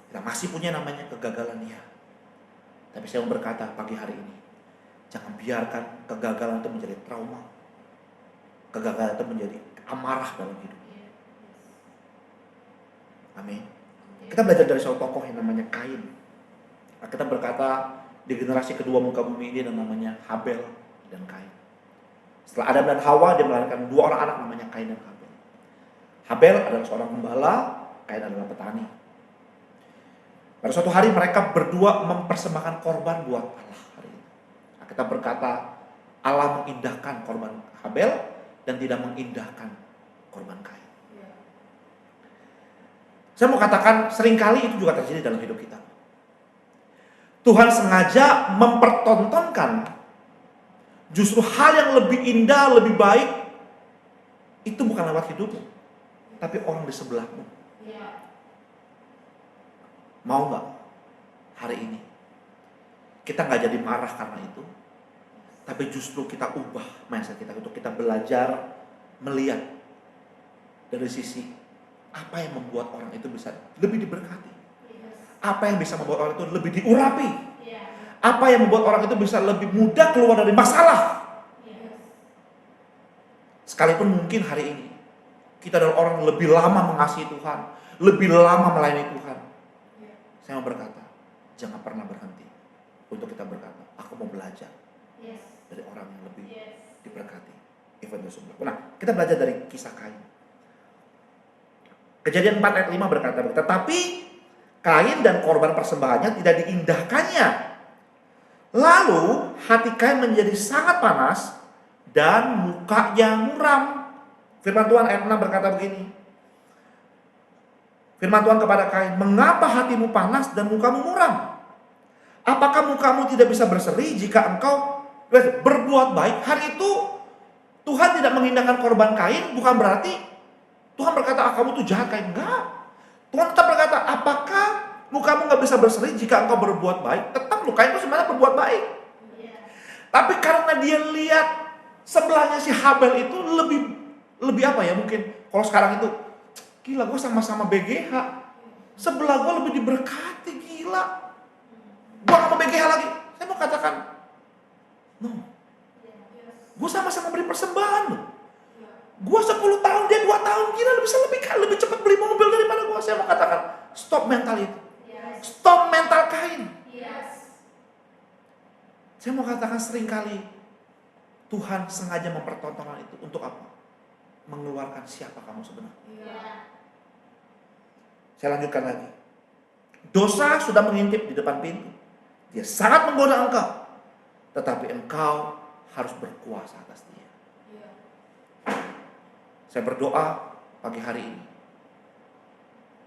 Kita masih punya namanya kegagalan, ya. Tapi saya mau berkata pagi hari ini, jangan biarkan kegagalan itu menjadi trauma. Kegagalan itu menjadi amarah dalam hidup. Amin. Kita belajar dari seorang tokoh yang namanya Kain. Kita berkata di generasi kedua muka bumi ini yang namanya Habel dan Kain. Setelah Adam dan Hawa, dia melahirkan 2 orang anak namanya Kain dan Habel. Habel adalah seorang gembala, Kain adalah petani. Pada suatu hari mereka berdua mempersembahkan korban buat Allah hari ini. Kita berkata Allah mengindahkan korban Habel dan tidak mengindahkan korban Kain. Saya mau katakan seringkali itu juga terjadi dalam hidup kita. Tuhan sengaja mempertontonkan justru hal yang lebih indah, lebih baik, itu bukan lewat hidupmu, tapi orang di sebelahmu. Mau gak hari ini kita gak jadi marah karena itu, tapi justru kita ubah mindset kita untuk kita belajar melihat dari sisi apa yang membuat orang itu bisa lebih diberkati, apa yang bisa membuat orang itu lebih diurapi, apa yang membuat orang itu bisa lebih mudah keluar dari masalah. Sekalipun mungkin hari ini kita adalah orang yang lebih lama mengasihi Tuhan, lebih lama melayani Tuhan, saya mau berkata, jangan pernah berhenti untuk kita berkata, aku mau belajar dari orang yang lebih diberkati. Nah, kita belajar dari kisah Kain. Kejadian 4 ayat 5 berkata, tetapi Kain dan korban persembahannya tidak diindahkannya. Lalu hati Kain menjadi sangat panas dan mukanya muram. Firman Tuhan ayat 6 berkata begini. Firman Tuhan kepada Kain, mengapa hatimu panas dan mukamu muram? Apakah mukamu tidak bisa berseri jika engkau berbuat baik? Hari itu Tuhan tidak mengindahkan korban Kain, bukan berarti Tuhan berkata, kamu tuh jahat Kain. Enggak. Tuhan tetap berkata, apakah mukamu gak bisa berseri jika engkau berbuat baik? Tetap Kain itu sebenarnya berbuat baik. Tapi karena dia lihat sebelahnya si Habel itu lebih apa ya, mungkin kalau sekarang itu, gila gue sama-sama BGH, sebelah gue lebih diberkati, gila. Gue gak mau BGH lagi. Saya mau katakan, no. Gue sama-sama beri persembahan loh. Gue 10 tahun, dia 2 tahun, gila lebih cepat beli mobil daripada gue. Saya mau katakan, stop mental itu. Stop mental Kain. Saya mau katakan seringkali Tuhan sengaja mempertontonkan itu untuk apa? Mengeluarkan siapa kamu sebenarnya. Saya lanjutkan lagi. Dosa sudah mengintip di depan pintu. Dia sangat menggoda engkau. Tetapi engkau harus berkuasa atas dia. Saya berdoa pagi hari ini.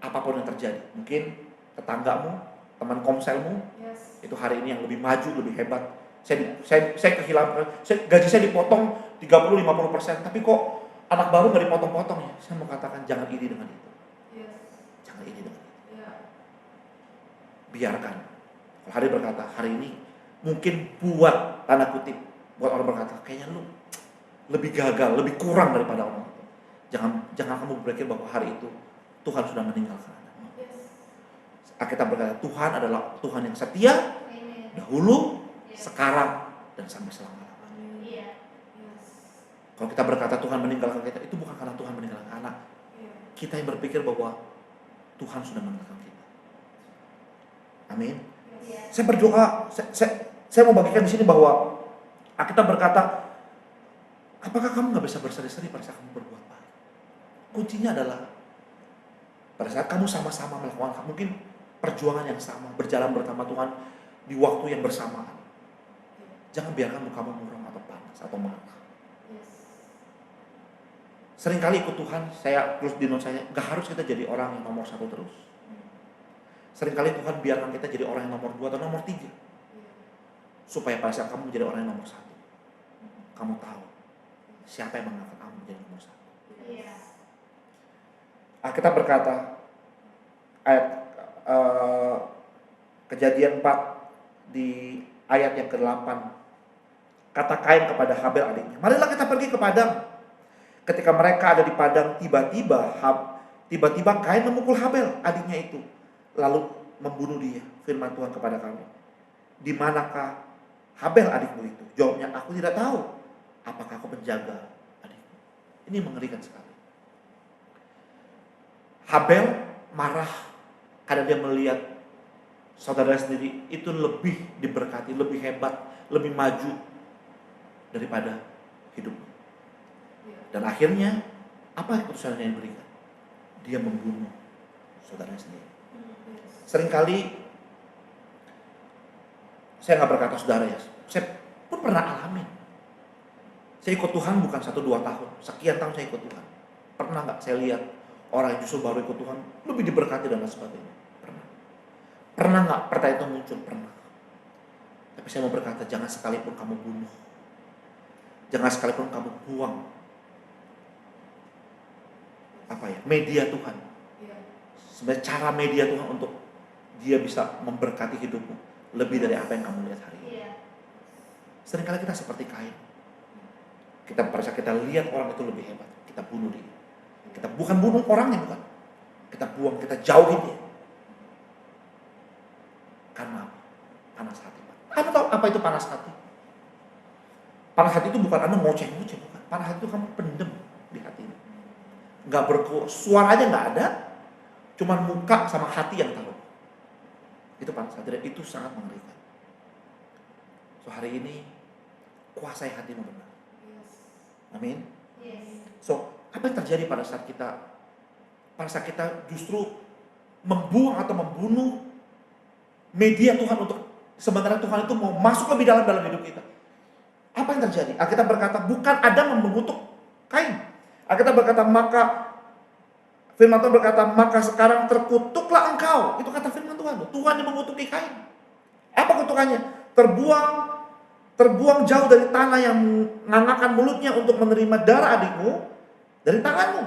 Apapun yang terjadi. Mungkin tetanggamu, teman komselmu, itu hari ini yang lebih maju, lebih hebat. Saya kehilangan, gaji saya dipotong 30-50%. Tapi kok anak baru gak dipotong-potong ya? Saya mau katakan jangan iri dengan itu. Jangan iri dengan itu. Biarkan. Kalau hari berkata, hari ini mungkin buat tanda kutip, buat orang berkata, kayaknya lu lebih gagal, lebih kurang daripada orang itu. Jangan kamu berpikir bahwa hari itu Tuhan sudah meninggalkan Anda. Alkitab berkata, Tuhan adalah Tuhan yang setia, dahulu, sekarang, dan sampai selama-lamanya. Kalau kita berkata Tuhan meninggalkan kita, itu bukan karena Tuhan meninggalkan anak. Kita yang berpikir bahwa Tuhan sudah meninggalkan kita. Amin. Saya berdoa, saya mau bagikan di sini bahwa kita berkata, apakah kamu nggak bisa berseri-seri pada saat kamu berbuat baik? Kuncinya adalah pada saat kamu sama-sama melakukan, mungkin perjuangan yang sama, berjalan bersama Tuhan di waktu yang bersamaan. Jangan biarkan mukamu muram atau panas atau marah. Seringkali ikut Tuhan, saya terus di note saya, gak harus kita jadi orang yang nomor 1 terus. Seringkali Tuhan biarkan kita jadi orang yang nomor 2 atau nomor 3. Supaya pada saat kamu menjadi orang yang nomor 1, kamu tahu siapa yang mengangkat kamu menjadi nomor 1. Alkitab berkata, ayat Kejadian 4 di ayat yang ke-8, kata Kain kepada Habel adiknya, marilah kita pergi ke padang. Ketika mereka ada di padang, tiba-tiba Kain memukul Habel adiknya itu, lalu membunuh dia. Firman Tuhan kepada kami, di manakah Habel adikmu itu? Jawabnya, aku tidak tahu. Apakah aku menjaga adikmu? Ini mengerikan sekali. Habel marah karena dia melihat saudara sendiri itu lebih diberkati, lebih hebat, lebih maju daripada hidupnya. Dan akhirnya apa keputusan yang diberikan? Dia membunuh saudara sendiri. Seringkali saya nggak berkata saudara ya, saya pun pernah alami. Saya ikut Tuhan bukan 1-2 tahun, sekian tahun saya ikut Tuhan. Pernah nggak saya lihat orang yang justru baru ikut Tuhan lebih diberkati dan lain sebagainya? Pernah nggak pertanyaan itu muncul? Pernah. Tapi saya mau berkata, jangan sekalipun kamu bunuh, jangan sekalipun kamu buang media Tuhan. Sebenarnya cara media Tuhan untuk dia bisa memberkati hidupmu lebih dari apa yang kamu lihat hari ini. Seringkali kita seperti Kain. Kita merasa kita lihat orang itu lebih hebat, kita bunuh dia. Kita bukan bunuh orangnya, bukan. Kita buang, kita jauhin dia. Karena panas hati. Anda tahu apa itu panas hati? Panas hati itu bukan Anda ngoceh-ngoceh, bukan. Panas hati itu kamu pendem di hati. Suaranya nggak ada, cuman muka sama hati yang tahu. Itu panas hati dan itu sangat mengerikan. So hari ini kuasai hatimu benar. Amin. So apa yang terjadi pada saat kita justru membuang atau membunuh media Tuhan untuk sebenarnya Tuhan itu mau masuk lebih dalam hidup kita? Apa yang terjadi? Alkitab berkata bukan Adam mengutuk Kain. Alkitab berkata firman Tuhan berkata maka sekarang terkutuklah engkau. Itu kata firman Tuhan. Tuhan yang mengutuki Kain. Apa kutukannya? Terbuang jauh dari tanah yang mengangakkan mulutnya untuk menerima darah adikmu dari tanganmu.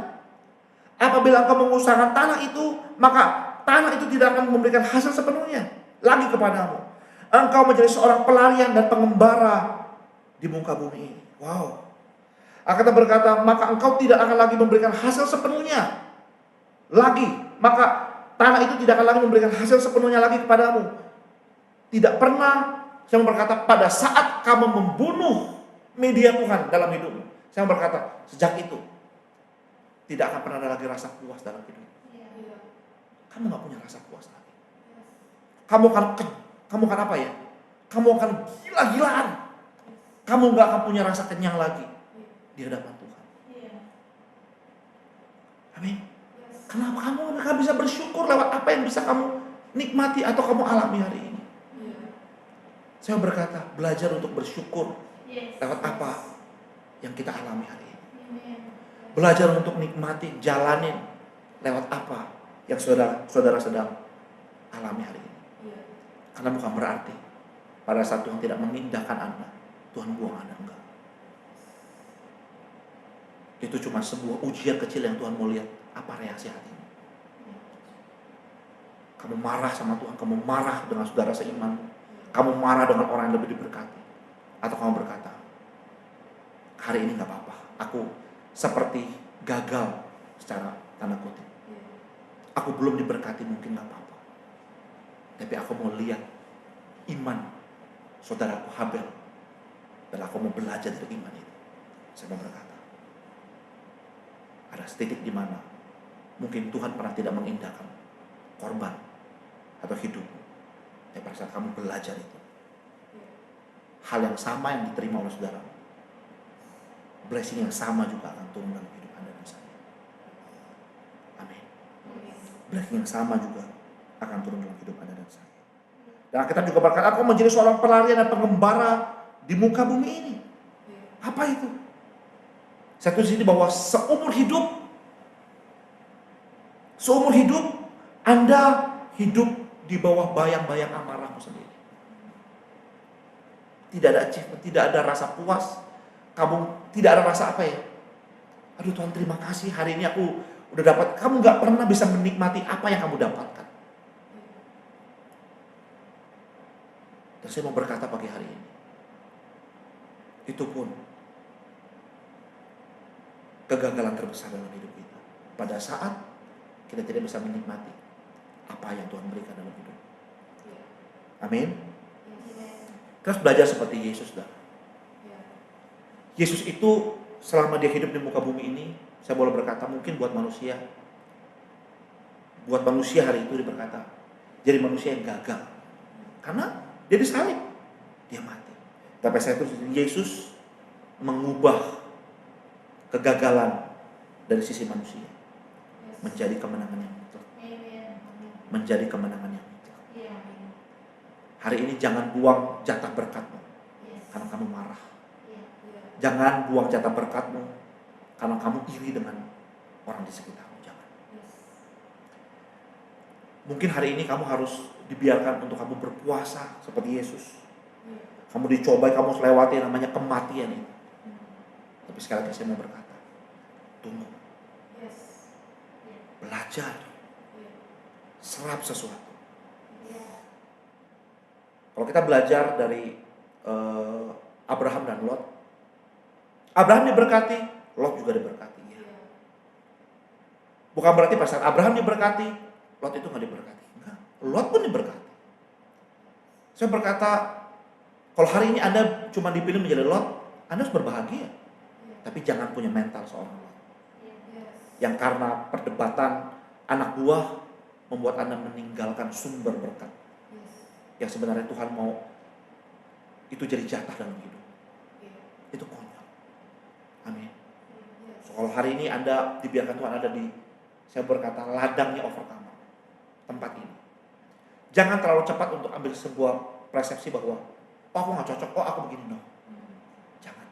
Apabila engkau mengusahakan tanah itu, maka tanah itu tidak akan memberikan hasil sepenuhnya lagi kepadamu. Engkau menjadi seorang pelarian dan pengembara di muka bumi ini. Wow. Alkitab berkata, maka engkau tidak akan lagi memberikan hasil sepenuhnya lagi. Maka tanah itu tidak akan lagi memberikan hasil sepenuhnya lagi kepadamu. Tidak pernah, saya berkata, pada saat kamu membunuh media Tuhan dalam hidupmu, saya berkata, sejak itu tidak akan pernah ada lagi rasa puas dalam hidup. Kamu gak punya rasa puas lagi. Kamu akan apa ya? Kamu akan gila-gilaan. Kamu gak akan punya rasa kenyang lagi di hadapan Tuhan. Amin. Kenapa kamu gak bisa bersyukur lewat apa yang bisa kamu nikmati atau kamu alami hari ini? Saya berkata, belajar untuk bersyukur lewat apa yang kita alami hari ini. Belajar untuk nikmati, jalanin lewat apa yang saudara sedang alami hari ini. Karena bukan berarti pada saat Tuhan tidak mengindahkan Anda, Tuhan buang Anda, enggak. Itu cuma sebuah ujian kecil yang Tuhan mau lihat apa reaksi hatimu. Kamu marah sama Tuhan, kamu marah dengan saudara seimanmu, kamu marah dengan orang yang lebih diberkati, atau kamu berkata, hari ini gak apa-apa, aku seperti gagal secara tanda kutip. Aku belum diberkati, mungkin gak apa-apa, tapi aku mau lihat iman saudaraku Habel, dan aku mau belajar dari iman itu. Saya mau berkata, ada titik di mana mungkin Tuhan pernah tidak mengindahkan korban atau hidup, tapi pada saat kamu belajar itu, hal yang sama yang diterima oleh saudara, blessing yang sama juga akan turun dalam hidup Anda dan saya. Amin. Blessing yang sama juga akan turun dalam hidup Anda dan saya. Dan kita juga berkata, aku menjadi seorang pelarian dan pengembara di muka bumi ini. Apa itu? Saya tulis di bahwa seumur hidup Anda hidup di bawah bayang-bayang amarahmu sendiri. Tidak ada achievement, tidak ada rasa puas. Kamu tidak ada rasa apa ya? Aduh Tuhan, terima kasih hari ini aku udah dapat. Kamu gak pernah bisa menikmati apa yang kamu dapatkan. Dan saya mau berkata pagi hari ini, itu pun kegagalan terbesar dalam hidup kita pada saat kita tidak bisa menikmati apa yang Tuhan berikan dalam hidup. Amin. Kita harus belajar seperti Yesus dah. Yesus itu selama dia hidup di muka bumi ini, saya boleh berkata mungkin buat manusia hari itu dia berkata jadi manusia yang gagal karena dia disalib, dia mati. Tapi saya itu Yesus mengubah kegagalan dari sisi manusia menjadi kemenangan yang mutlak. Menjadi kemenangan yang mutlak. Hari ini jangan buang jatah berkatmu karena kamu marah. Jangan buang jatah berkatmu karena kamu iri dengan orang di sekitarmu. Jangan. Mungkin hari ini kamu harus dibiarkan untuk kamu berpuasa seperti Yesus. Kamu dicobai, kamu melewati yang namanya kematian itu. Tapi sekali lagi saya mau berkata, tunggu. Belajar. Serap sesuatu. Kalau kita belajar dari Abraham dan Lot, Abraham diberkati, Lot juga diberkati. Bukan berarti pas saat Abraham diberkati, Lot itu nggak diberkati. Enggak, Lot pun diberkati. Saya berkata, kalau hari ini Anda cuma dipilih menjadi Lot, Anda harus berbahagia. Tapi jangan punya mental seorang Lot. Yang karena perdebatan anak buah membuat Anda meninggalkan sumber berkat. Yang sebenarnya Tuhan mau itu jadi jatah dalam hidup. Itu konyol. Amin. So, kalau hari ini Anda dibiarkan Tuhan ada di, saya berkata, ladangnya overcomer, tempat ini. Jangan terlalu cepat untuk ambil sebuah persepsi bahwa oh aku gak cocok, oh aku begini. No. Jangan.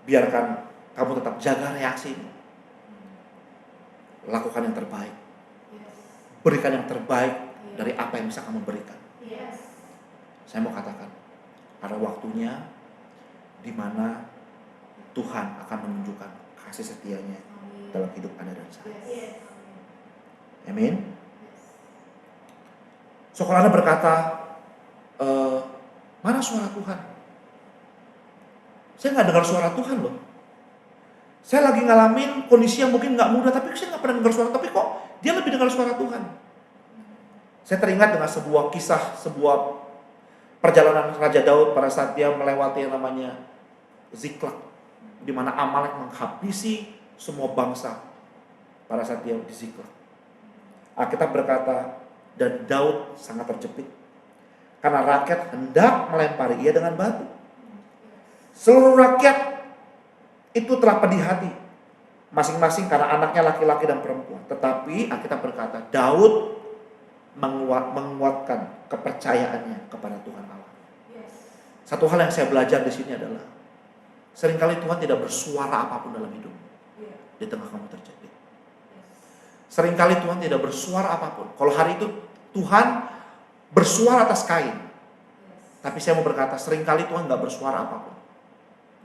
Biarkan kamu tetap jaga reaksimu. Lakukan yang terbaik. Berikan yang terbaik dari apa yang bisa kamu berikan. Saya mau katakan, ada waktunya di mana Tuhan akan menunjukkan kasih setianya dalam hidup Anda dan saya. Amin. So kalau Anda berkata, mana suara Tuhan? Saya nggak dengar suara Tuhan loh. Saya lagi ngalamin kondisi yang mungkin nggak mudah, tapi saya nggak pernah dengar suara. Tapi kok dia lebih dengar suara Tuhan? Saya teringat dengan sebuah kisah, sebuah perjalanan Raja Daud pada saat dia melewati yang namanya Ziklag, di mana Amalek menghabisi semua bangsa pada saat dia di Ziklag. Alkitab berkata, dan Daud sangat terjepit karena rakyat hendak melempari ia dengan batu. Seluruh rakyat itu telah pedih hati, masing-masing karena anaknya laki-laki dan perempuan. Tetapi Alkitab berkata, Daud menguatkan kepercayaannya kepada Tuhan Allah. Satu hal yang saya belajar di sini adalah seringkali Tuhan tidak bersuara apapun dalam hidup di tengah kamu terjepit. Seringkali Tuhan tidak bersuara apapun. Kalau hari itu Tuhan bersuara atas Kain, tapi saya mau berkata seringkali Tuhan nggak bersuara apapun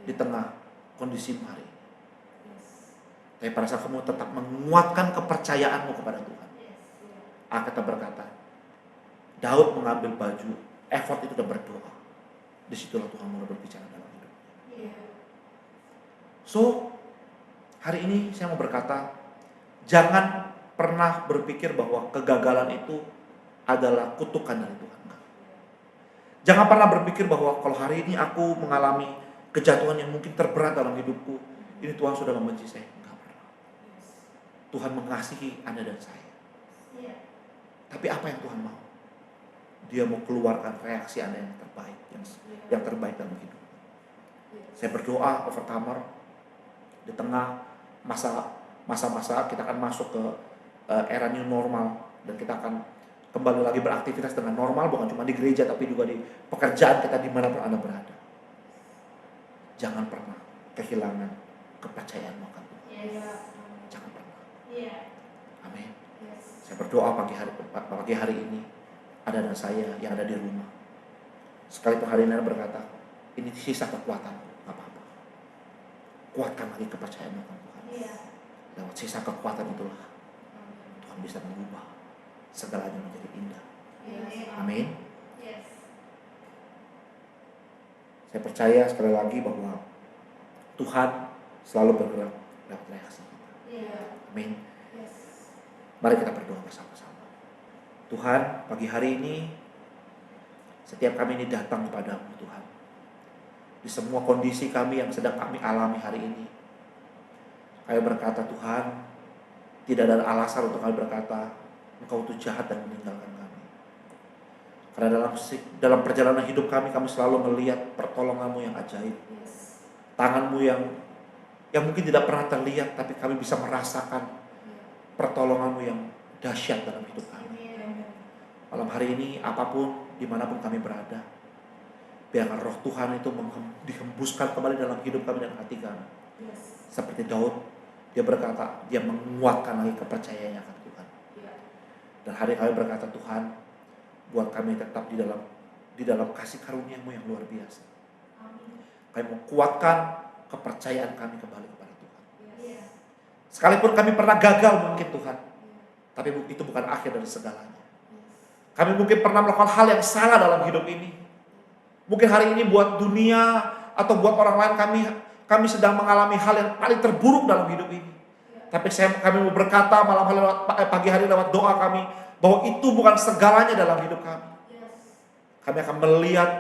di tengah kondisi hari. Tapi pada saat kamu tetap menguatkan kepercayaanmu kepada Tuhan, Alkitab berkata, Daud mengambil baju, effort itu dan berdoa. Disitulah Tuhan mulai berbicara dalam hidup. So, hari ini saya mau berkata, jangan pernah berpikir bahwa kegagalan itu adalah kutukan dari Tuhan. Jangan pernah berpikir bahwa kalau hari ini aku mengalami kejatuhan yang mungkin terberat dalam hidupku, ini Tuhan sudah membenci saya. Enggak pernah. Tuhan mengasihi Anda dan saya. Tapi apa yang Tuhan mau? Dia mau keluarkan reaksi Anda yang terbaik, yang terbaik dalam hidup. Saya berdoa overcomer di tengah masa-masa kita akan masuk ke era new normal, dan kita akan kembali lagi beraktivitas dengan normal, bukan cuma di gereja tapi juga di pekerjaan kita dimanapun Anda berada. Jangan pernah kehilangan kepercayaanmu akan Tuhan. Jangan pernah. Amin. Saya berdoa pagi hari ini ada dan saya yang ada di rumah. Sekalipun hari ini Anda berkata, ini sisa kekuatan, gak apa-apa. kuatkan lagi kepercayaanmu Tuhan. Lewat sisa kekuatan itulah Tuhan bisa mengubah segalanya menjadi indah. Amin. Saya percaya sekali lagi bahwa Tuhan selalu bergerak lewat reaksi kita. Amin. Mari kita berdoa bersama-sama. Tuhan, pagi hari ini setiap kami ini datang kepadamu Tuhan. Di semua kondisi kami yang sedang kami alami hari ini, kami berkata Tuhan, tidak ada alasan untuk kami berkata Engkau itu jahat dan meninggalkan kami. Karena dalam perjalanan hidup kami selalu melihat pertolonganmu yang ajaib. Tanganmu yang mungkin tidak pernah terlihat, tapi kami bisa merasakan pertolonganmu yang dahsyat dalam hidup kami. Malam hari ini, apapun, dimanapun kami berada, biarkan roh Tuhan itu dihembuskan kembali dalam hidup kami dan hati kami. Seperti Daud, dia berkata, dia menguatkan lagi kepercayaannya akan Tuhan. Dan hari kami berkata, Tuhan, buat kami tetap di dalam kasih karunia-Mu yang luar biasa. Kami mau kuatkan kepercayaan kami kembali kepada Tuhan. Sekalipun kami pernah gagal mungkin Tuhan, tapi itu bukan akhir dari segalanya. Kami mungkin pernah melakukan hal yang salah dalam hidup ini. Mungkin hari ini buat dunia atau buat orang lain kami sedang mengalami hal yang paling terburuk dalam hidup ini. Tapi kami mau berkata pagi hari lewat doa kami bahwa itu bukan segalanya dalam hidup kami. Kami akan melihat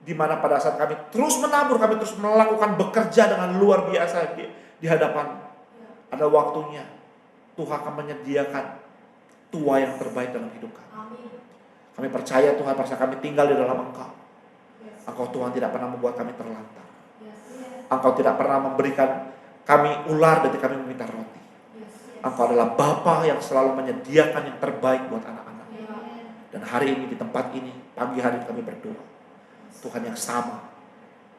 di mana pada saat kami terus menabur, kami terus melakukan bekerja dengan luar biasa di hadapan. Ada waktunya Tuhan akan menyediakan tua yang terbaik dalam hidup kami. Kami percaya Tuhan, pada saat kami tinggal di dalam Engkau, Engkau Tuhan tidak pernah membuat kami terlantar. Engkau tidak pernah memberikan kami ular ketika kami meminta roti. Engkau adalah Bapa yang selalu menyediakan yang terbaik buat anak-anak. Dan hari ini di tempat ini, pagi hari kami berdoa, Tuhan yang sama,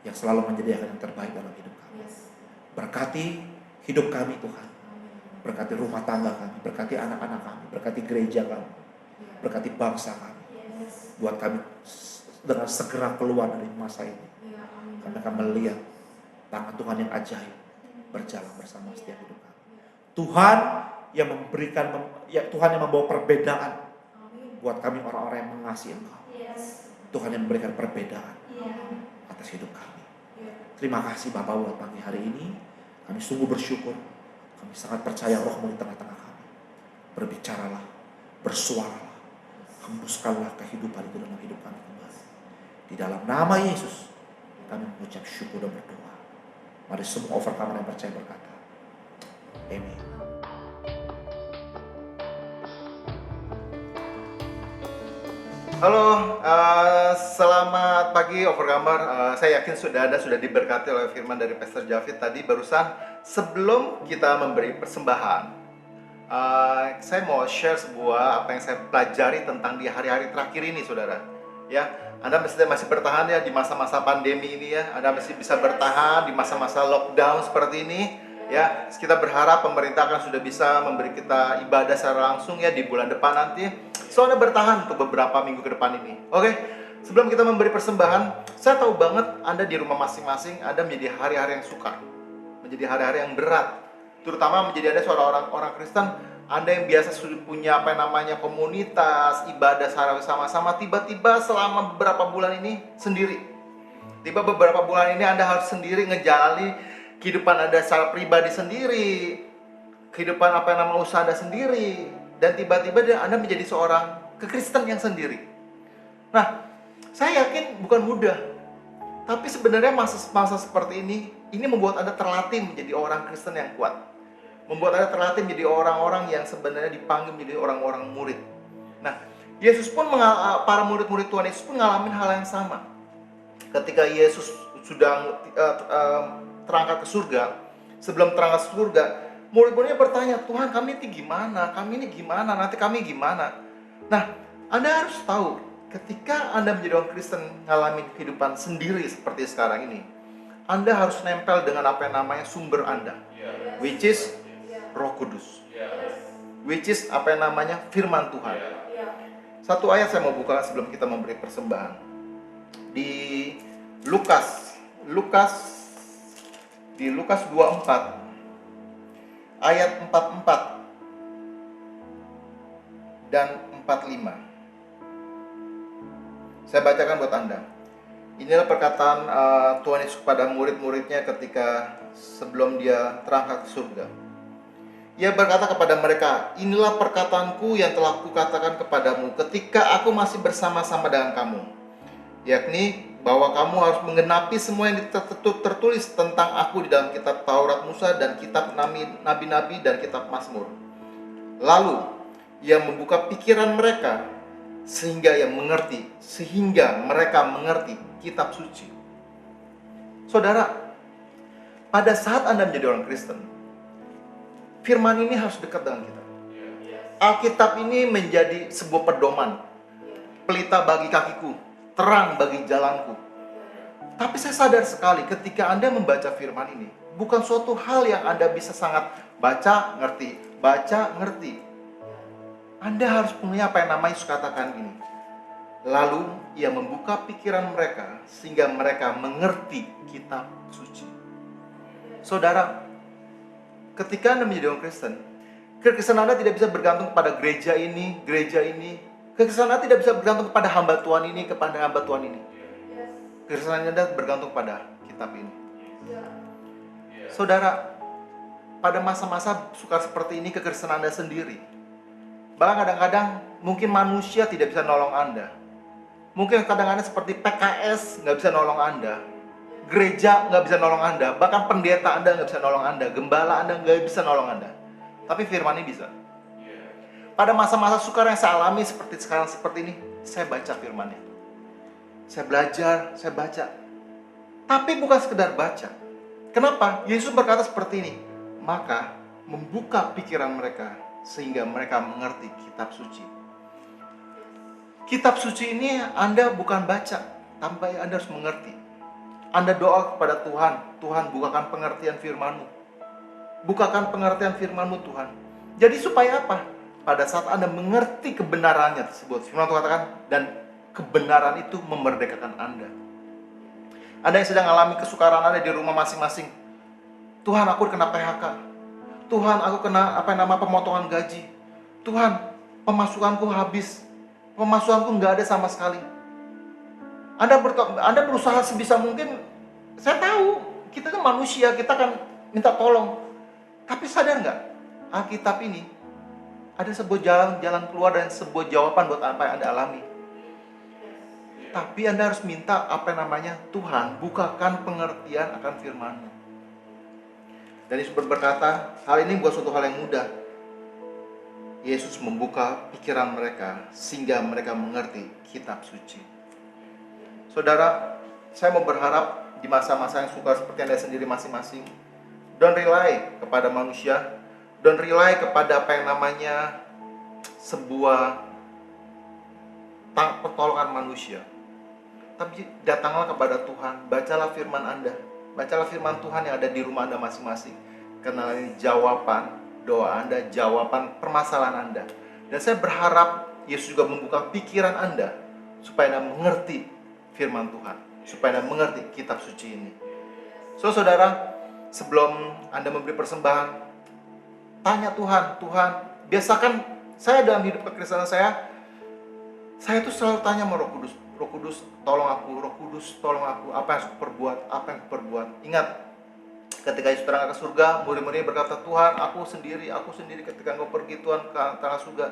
yang selalu menyediakan yang terbaik dalam hidup kami. Berkati hidup kami Tuhan. Berkati rumah tangga kami, berkati anak-anak kami, berkati gereja kami, berkati bangsa kami. Buat kami dengan segera keluar dari masa ini. Kami akan melihat tangan Tuhan yang ajaib berjalan bersama setiap hidup kami. Tuhan yang Tuhan yang membawa perbedaan buat kami orang-orang yang mengasihi Engkau. Tuhan yang memberikan perbedaan atas hidup kami. Terima kasih Bapak buat pagi hari ini. Kami sungguh bersyukur. Kami sangat percaya Roh-Mu di tengah-tengah kami. Berbicaralah, bersuaralah, hembuskanlah kehidupan itu dalam hidup kami kembali. Di dalam nama Yesus kami mengucap syukur dan berdoa. Mari semua overcomer yang percaya berkata, Amin. Halo, selamat pagi Overcomer. Saya yakin sudah diberkati oleh firman dari Pastor Javid tadi barusan. Sebelum kita memberi persembahan, saya mau share sebuah apa yang saya pelajari tentang di hari-hari terakhir ini, saudara. Ya, Anda masih bertahan ya di masa-masa pandemi ini ya. Anda masih bisa bertahan di masa-masa lockdown seperti ini. Ya, kita berharap pemerintah akan sudah bisa memberi kita ibadah secara langsung ya di bulan depan nanti. So, Anda bertahan untuk beberapa minggu ke depan ini. Oke, sebelum kita memberi persembahan, saya tahu banget Anda di rumah masing-masing Anda menjadi hari-hari yang sukar, menjadi hari-hari yang berat. Terutama menjadi Anda seorang orang Kristen, Anda yang biasa sudah punya komunitas, ibadah secara bersama-sama, tiba-tiba selama beberapa bulan ini sendiri. Tiba beberapa bulan ini Anda harus sendiri ngejalani kehidupan Anda secara pribadi sendiri, kehidupan usaha Anda sendiri, dan tiba-tiba Anda menjadi seorang kekristen yang sendiri. Nah, saya yakin bukan mudah, tapi sebenarnya masa seperti ini membuat Anda terlatih menjadi orang Kristen yang kuat, membuat Anda terlatih menjadi orang-orang yang sebenarnya dipanggil menjadi orang-orang murid. Nah, Yesus pun para murid-murid Tuhan Yesus pun ngalamin hal yang sama. Ketika Yesus sudah terangkat ke surga, sebelum terangkat ke surga, murid-muridnya bertanya, Tuhan kami ini gimana? Kami ini gimana? Nanti kami gimana? Nah, Anda harus tahu, ketika Anda menjadi orang Kristen ngalamin kehidupan sendiri seperti sekarang ini, Anda harus nempel dengan apa yang namanya sumber Anda, which is Roh Kudus, which is apa yang namanya firman Tuhan. Satu ayat saya mau buka sebelum kita memberi persembahan. Di Lukas di Lukas 24 ayat 44 dan 45. Saya bacakan buat Anda. Inilah perkataan Tuhan Yesus kepada murid-muridnya ketika sebelum dia terangkat ke surga. Ia berkata kepada mereka, inilah perkataanku yang telah kukatakan kepadamu ketika aku masih bersama-sama dengan kamu. Yakni bahwa kamu harus menggenapi semua yang tertulis tentang aku di dalam kitab Taurat Musa dan kitab Nabi-Nabi dan kitab Mazmur. Lalu ia membuka pikiran mereka sehingga mereka mengerti kitab suci. Saudara, pada saat Anda menjadi orang Kristen, firman ini harus dekat dengan kita. Alkitab ini menjadi sebuah pedoman, pelita bagi kakiku, terang bagi jalanku. Tapi saya sadar sekali ketika Anda membaca firman ini, bukan suatu hal yang Anda bisa sangat baca, ngerti. Anda harus punya apa yang namanya Yesus katakan ini. Lalu ia membuka pikiran mereka sehingga mereka mengerti kitab suci. Saudara, ketika Anda menjadi orang Kristen, kekristenan Anda tidak bisa bergantung kepada gereja ini. Kekristenan Anda tidak bisa bergantung kepada hamba Tuhan ini, kepada hamba Tuhan ini. Kekristenan Anda bergantung pada kitab ini. Saudara, pada masa-masa sukar seperti ini, kekristenan Anda sendiri. Bahkan kadang-kadang mungkin manusia tidak bisa nolong Anda. Mungkin kadang-kadang seperti PKS nggak bisa nolong Anda. Gereja nggak bisa nolong Anda. Bahkan pendeta Anda nggak bisa nolong Anda. Gembala Anda nggak bisa nolong Anda. Tapi firman ini bisa. Pada masa-masa sukar yang saya alami seperti sekarang seperti ini, saya baca firman-Nya. Saya belajar, saya baca. Tapi bukan sekedar baca. Kenapa? Yesus berkata seperti ini. Maka membuka pikiran mereka sehingga mereka mengerti kitab suci. Kitab suci ini Anda bukan baca, tapi Anda harus mengerti. Anda doa kepada Tuhan, Tuhan bukakan pengertian firman-Mu. Bukakan pengertian firman-Mu Tuhan. Jadi supaya apa? Pada saat Anda mengerti kebenarannya tersebut, firman Tuhan katakan, dan kebenaran itu memerdekakan Anda. Anda yang sedang alami kesukaran Anda di rumah masing-masing. Tuhan, aku kena PHK. Tuhan, aku kena pemotongan gaji. Tuhan, pemasukanku habis. Pemasukanku nggak ada sama sekali. Anda berusaha sebisa mungkin. Saya tahu, kita kan manusia, kita kan minta tolong. Tapi sadar nggak? Alkitab ini ada sebuah jalan keluar dan sebuah jawaban buat apa yang Anda alami. Tapi Anda harus minta Tuhan, bukakan pengertian akan firman-Mu. Dan Yesus berkata, hal ini bukan suatu hal yang mudah. Yesus membuka pikiran mereka sehingga mereka mengerti kitab suci. Saudara, saya mau berharap di masa-masa yang sukar seperti Anda sendiri masing-masing, don't rely kepada manusia, don't rely kepada sebuah pertolongan manusia. Tapi datanglah kepada Tuhan, bacalah firman Anda, bacalah firman Tuhan yang ada di rumah Anda masing-masing. Karena ini jawaban doa Anda, jawaban permasalahan Anda. Dan saya berharap Yesus juga membuka pikiran Anda supaya Anda mengerti firman Tuhan, supaya Anda mengerti kitab suci ini. So, saudara, sebelum Anda memberi persembahan, tanya Tuhan, biasakan saya dalam hidup kekristenan saya itu selalu tanya sama Roh Kudus, Roh Kudus tolong aku, Roh Kudus tolong aku, apa yang aku perbuat. Ingat, ketika Yesus terangkat ke surga, murid-muridnya berkata, Tuhan, aku sendiri ketika Engkau pergi Tuhan ke tanah surga.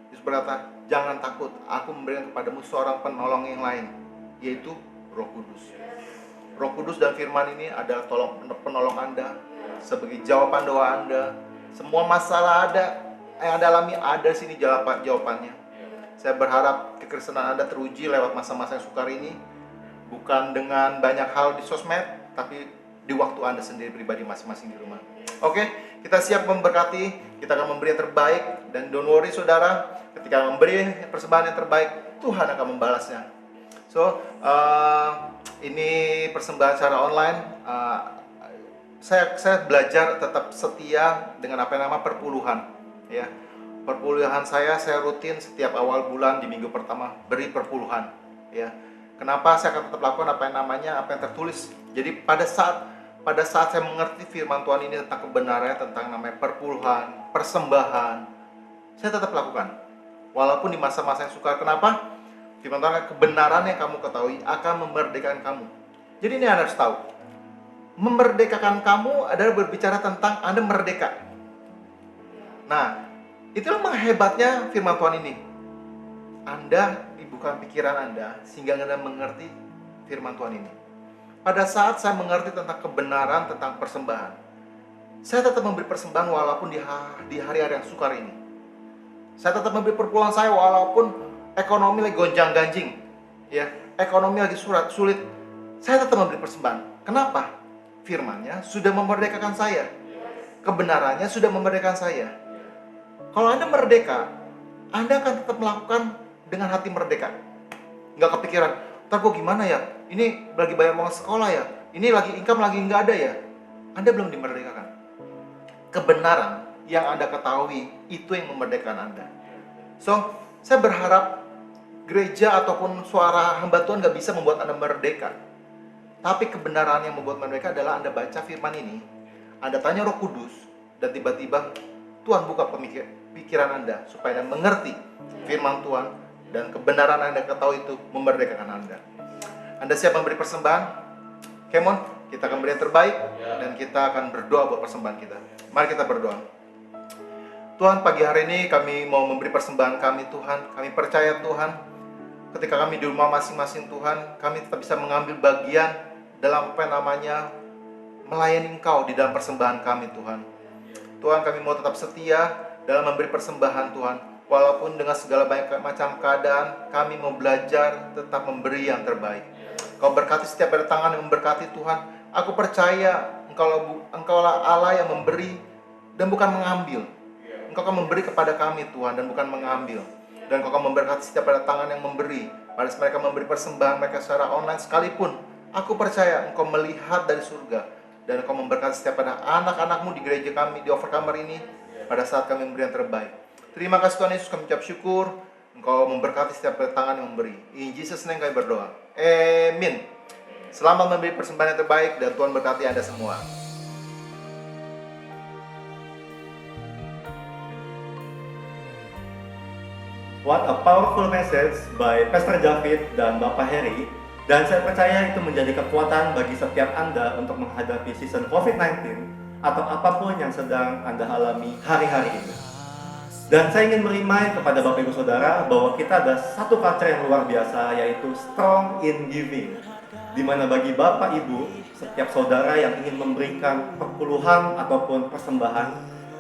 Yesus berkata, jangan takut, aku memberikan kepadamu seorang penolong yang lain, yaitu Roh Kudus. Roh Kudus dan firman ini adalah penolong Anda, sebagai jawaban doa Anda. Semua masalah yang Anda alami ada sini jawabannya. Saya berharap kekristenan Anda teruji lewat masa-masa yang sukar ini, bukan dengan banyak hal di sosmed, tapi di waktu Anda sendiri pribadi masing-masing di rumah. Oke, kita siap memberkati, kita akan memberi yang terbaik, dan don't worry saudara, ketika memberi persembahan yang terbaik, Tuhan akan membalasnya. So, ini persembahan secara online. Saya belajar tetap setia dengan perpuluhan, ya. Perpuluhan saya rutin setiap awal bulan di minggu pertama beri perpuluhan, ya. Kenapa saya akan tetap lakukan apa yang tertulis. Jadi pada saat pada saat saya mengerti firman Tuhan ini tentang kebenarannya, tentang namanya perpuluhan, persembahan, saya tetap lakukan. Walaupun di masa-masa yang sukar. Kenapa? Firman Tuhan, kebenaran yang kamu ketahui akan memerdekakan kamu. Jadi ini Anda harus tahu. Memerdekakan kamu adalah berbicara tentang Anda merdeka. Nah, itulah hebatnya firman Tuhan ini. Anda dibuka pikiran Anda sehingga Anda mengerti firman Tuhan ini. Pada saat saya mengerti tentang kebenaran, tentang persembahan, saya tetap memberi persembahan walaupun di hari-hari yang sukar ini. Saya tetap memberi perpuluhan saya walaupun ekonomi lagi gonjang-ganjing, ya, ekonomi lagi sulit. Saya tetap memberi persembahan. Kenapa? Firman-Nya sudah memerdekakan saya. Kebenarannya sudah memerdekakan saya. Kalau Anda merdeka, Anda akan tetap melakukan dengan hati merdeka. Nggak kepikiran, ntar gue gimana ya? Ini lagi bayar uang sekolah ya? Ini lagi income lagi nggak ada ya? Anda belum dimerdekakan. Kebenaran yang Anda ketahui, itu yang memerdekakan Anda. So, saya berharap gereja ataupun suara hamba Tuhan nggak bisa membuat Anda merdeka. Tapi kebenaran yang membuat mereka adalah Anda baca firman ini, Anda tanya Roh Kudus, dan tiba-tiba Tuhan buka pikiran Anda supaya Anda mengerti firman Tuhan, dan kebenaran Anda ketahui itu memerdekakan Anda. Anda siap memberi persembahan? Come on, kita akan beri yang terbaik, dan kita akan berdoa buat persembahan kita. Mari kita berdoa. Tuhan, pagi hari ini kami mau memberi persembahan kami, Tuhan. Kami percaya, Tuhan, ketika kami di rumah masing-masing, Tuhan, kami tetap bisa mengambil bagian dalam melayani Engkau di dalam persembahan kami, Tuhan. Tuhan, kami mau tetap setia dalam memberi persembahan, Tuhan. Walaupun dengan segala banyak macam keadaan, kami mau belajar tetap memberi yang terbaik. Kau berkati setiap ada tangan yang memberkati, Tuhan. Aku percaya Engkau lah Allah yang memberi dan bukan mengambil. Engkau akan memberi kepada kami, Tuhan, dan bukan mengambil. Dan Engkau akan memberkati setiap ada tangan yang memberi. Pada saat mereka memberi persembahan mereka secara online sekalipun, aku percaya Engkau melihat dari surga. Dan Engkau memberkati setiap ada anak-anakmu di gereja kami, di Overcomer ini, pada saat kami memberi yang terbaik. Terima kasih Tuhan Yesus, kami ucap syukur. Engkau memberkati setiap tangan yang memberi. In Jesus name kami berdoa. Amin. Selamat memberi persembahan yang terbaik, dan Tuhan berkati Anda semua. What a powerful message by Pastor Javid dan Bapak Heri. Dan saya percaya itu menjadi kekuatan bagi setiap Anda untuk menghadapi season COVID-19 atau apapun yang sedang Anda alami hari-hari ini. Dan saya ingin merimain kepada Bapak Ibu Saudara bahwa kita ada satu culture yang luar biasa, yaitu strong in giving. Di mana bagi Bapak Ibu, setiap saudara yang ingin memberikan perpuluhan ataupun persembahan,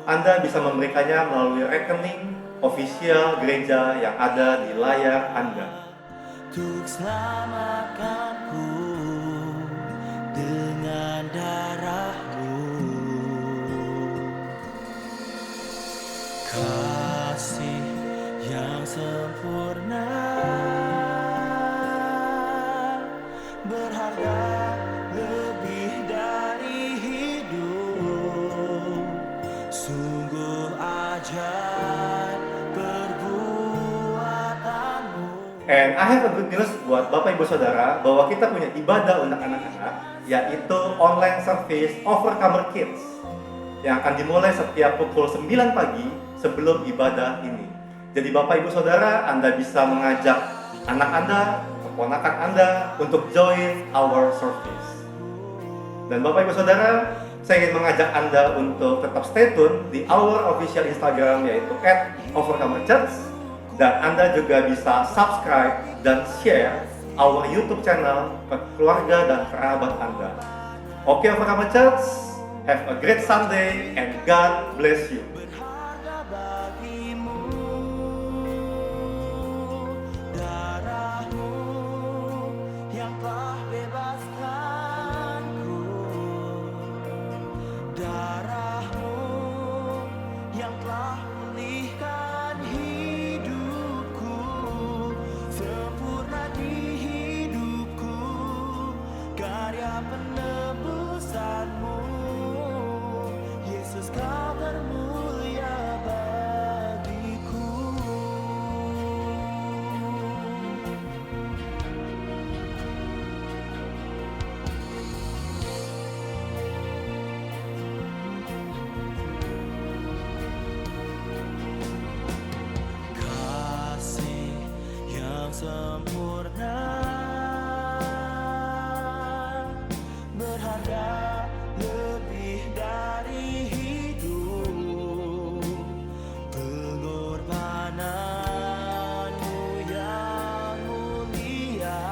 Anda bisa memberikannya melalui rekening official gereja yang ada di layar Anda. Untuk selamatkanku dengan darah-Mu, kasih yang sempurna, berharga lebih dari hidup, sungguh ajaib perbuatanmu. And I have a good news buat Bapak Ibu Saudara bahwa kita punya ibadah untuk anak-anak, yaitu online service Overcomer Kids yang akan dimulai setiap pukul 9 pagi sebelum ibadah ini. Jadi Bapak Ibu Saudara, Anda bisa mengajak anak Anda, keponakan Anda untuk join our service. Dan Bapak Ibu Saudara, saya ingin mengajak Anda untuk tetap stay tune di our official Instagram, yaitu @overcomerchurch. Dan Anda juga bisa subscribe dan share our YouTube channel ke keluarga dan kerabat Anda. Oke, Overcomer Church, have a great Sunday and God bless you. Berharga bagimu, darah-Mu yang telah bebaskanku, darah-Mu yang telah pulihkan hidupku, sempurna di hidupku, karya penebusan-Mu, Yesus Kau termulia. sempurna, berharga lebih dari hidup. Pengorbananmu yang mulia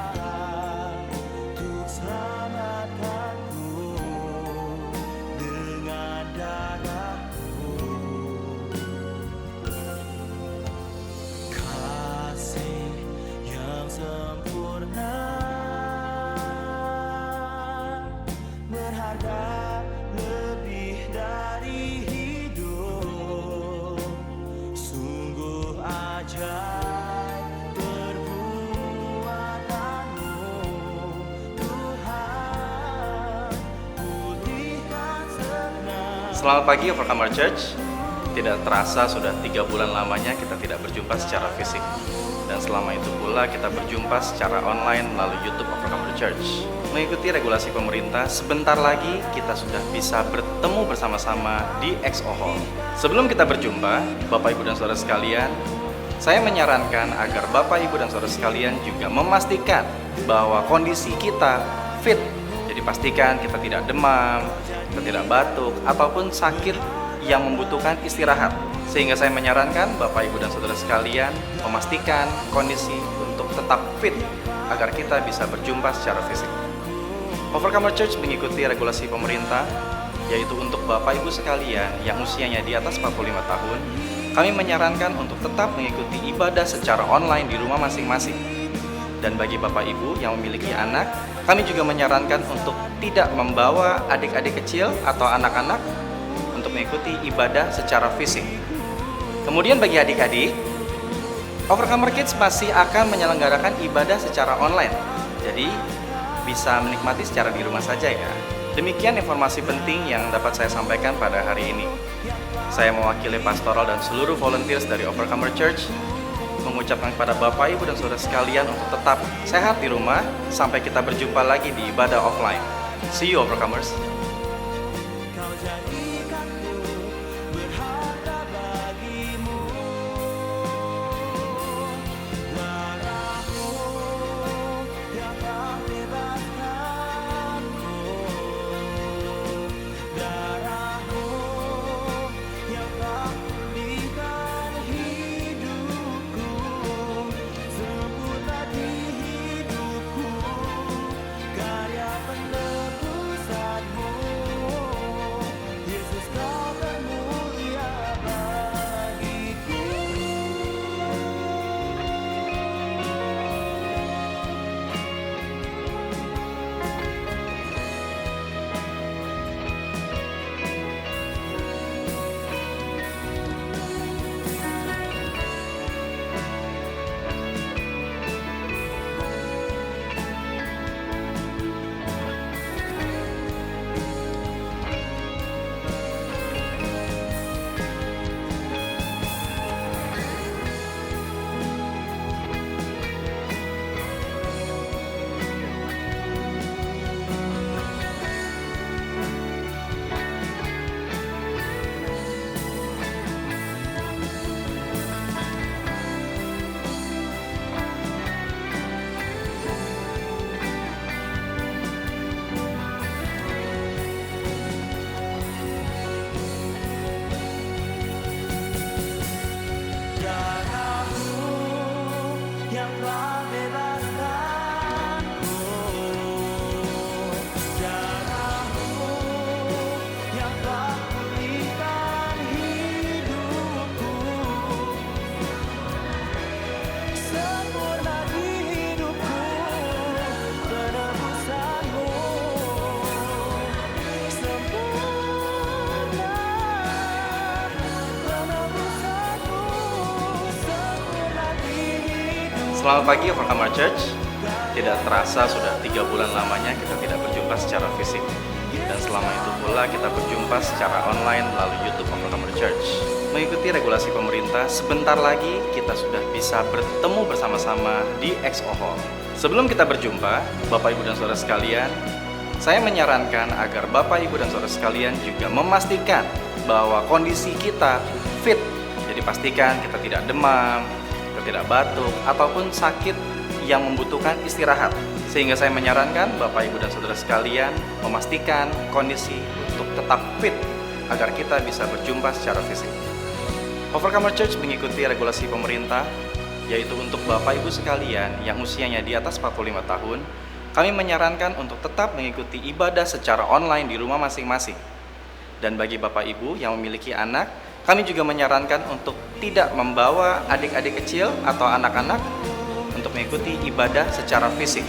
untuk selamatkanku dengan darahmu. Kasih yang sempurna, berharga lebih dari hidup. Sungguh ajaib perbuatanmu, Tuhan, pulihkan segenap. Selamat pagi Overcomer Church. Tidak terasa sudah 3 bulan lamanya kita tidak berjumpa secara fisik. Dan selama itu pula kita berjumpa secara online melalui YouTube Overcomer Church. Mengikuti regulasi pemerintah, sebentar lagi kita sudah bisa bertemu bersama-sama di XO Hall. Sebelum kita berjumpa, Bapak Ibu dan Saudara sekalian, saya menyarankan agar Bapak Ibu dan Saudara sekalian juga memastikan bahwa kondisi kita fit. Jadi pastikan kita tidak demam, kita tidak batuk, ataupun sakit yang membutuhkan istirahat. Sehingga saya menyarankan Bapak Ibu dan Saudara sekalian memastikan kondisi untuk tetap fit agar kita bisa berjumpa secara fisik. Overcomer Church mengikuti regulasi pemerintah, yaitu untuk Bapak Ibu sekalian yang usianya di atas 45 tahun, kami menyarankan untuk tetap mengikuti ibadah secara online di rumah masing-masing. Dan bagi Bapak Ibu yang memiliki anak, kami juga menyarankan untuk tidak membawa adik-adik kecil atau anak-anak untuk mengikuti ibadah secara fisik. Kemudian bagi adik-adik, Overcomer Kids masih akan menyelenggarakan ibadah secara online. Jadi bisa menikmati secara di rumah saja ya. Demikian informasi penting yang dapat saya sampaikan pada hari ini. Saya mewakili pastoral dan seluruh volunteers dari Overcomer Church mengucapkan kepada Bapak Ibu dan Saudara sekalian untuk tetap sehat di rumah sampai kita berjumpa lagi di ibadah offline. See you Overcomers. Kau jadikanku berharga bagimu. Darahmu yang telah bebaskanku. Darahmu yang telah pulihkan hidupku. Sempurna di hidupku karya penebusanmu. Yesus kau termulia bagiku. Darahmu yang telah bebaskanku. Darahmu yang telah pulihkan hidupku. Sempurna di hidupku penebusanmu. Sempurna penebusanmu. Sempurna di hidupku. Selamat pagi Overcomer Church. Tidak terasa sudah 3 bulan lamanya kita tidak berjumpa secara fisik. Dan selama itu pula kita berjumpa secara online melalui YouTube Overcomer Church. Mengikuti regulasi pemerintah, sebentar lagi kita sudah bisa bertemu bersama-sama di XO Hall. Sebelum kita berjumpa, Bapak Ibu dan Saudara sekalian, saya menyarankan agar Bapak Ibu dan Saudara sekalian juga memastikan bahwa kondisi kita fit. Jadi pastikan kita tidak demam, kita tidak batuk, ataupun sakit yang membutuhkan istirahat. Sehingga saya menyarankan Bapak, Ibu, dan Saudara sekalian memastikan kondisi untuk tetap fit agar kita bisa berjumpa secara fisik. Overcomer Church mengikuti regulasi pemerintah, yaitu untuk Bapak Ibu sekalian yang usianya di atas 45 tahun, kami menyarankan untuk tetap mengikuti ibadah secara online di rumah masing-masing. Dan bagi Bapak Ibu yang memiliki anak, kami juga menyarankan untuk tidak membawa adik-adik kecil atau anak-anak untuk mengikuti ibadah secara fisik.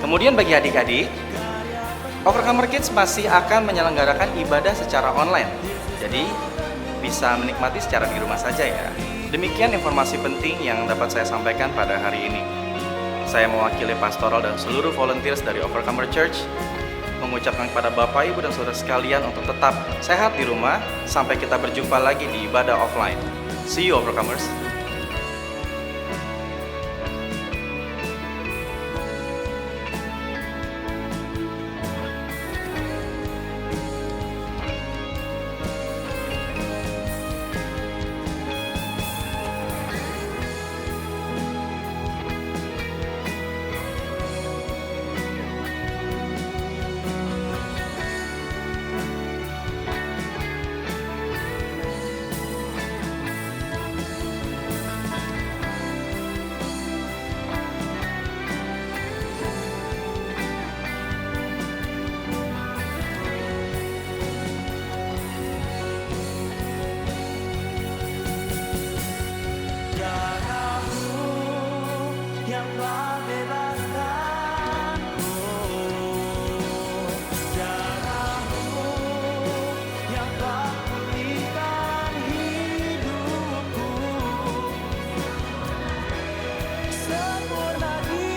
Kemudian bagi adik-adik, Overcomer Kids masih akan menyelenggarakan ibadah secara online. Jadi, bisa menikmati secara di rumah saja ya. Demikian informasi penting yang dapat saya sampaikan pada hari ini. Saya mewakili pastoral dan seluruh volunteers dari Overcomer Church mengucapkan kepada Bapak, Ibu, dan Saudara sekalian untuk tetap sehat di rumah sampai kita berjumpa lagi di ibadah offline. See you Overcomers. yang telah bebaskanku, darahmu yang telah pulihkan hidupku, sempurna di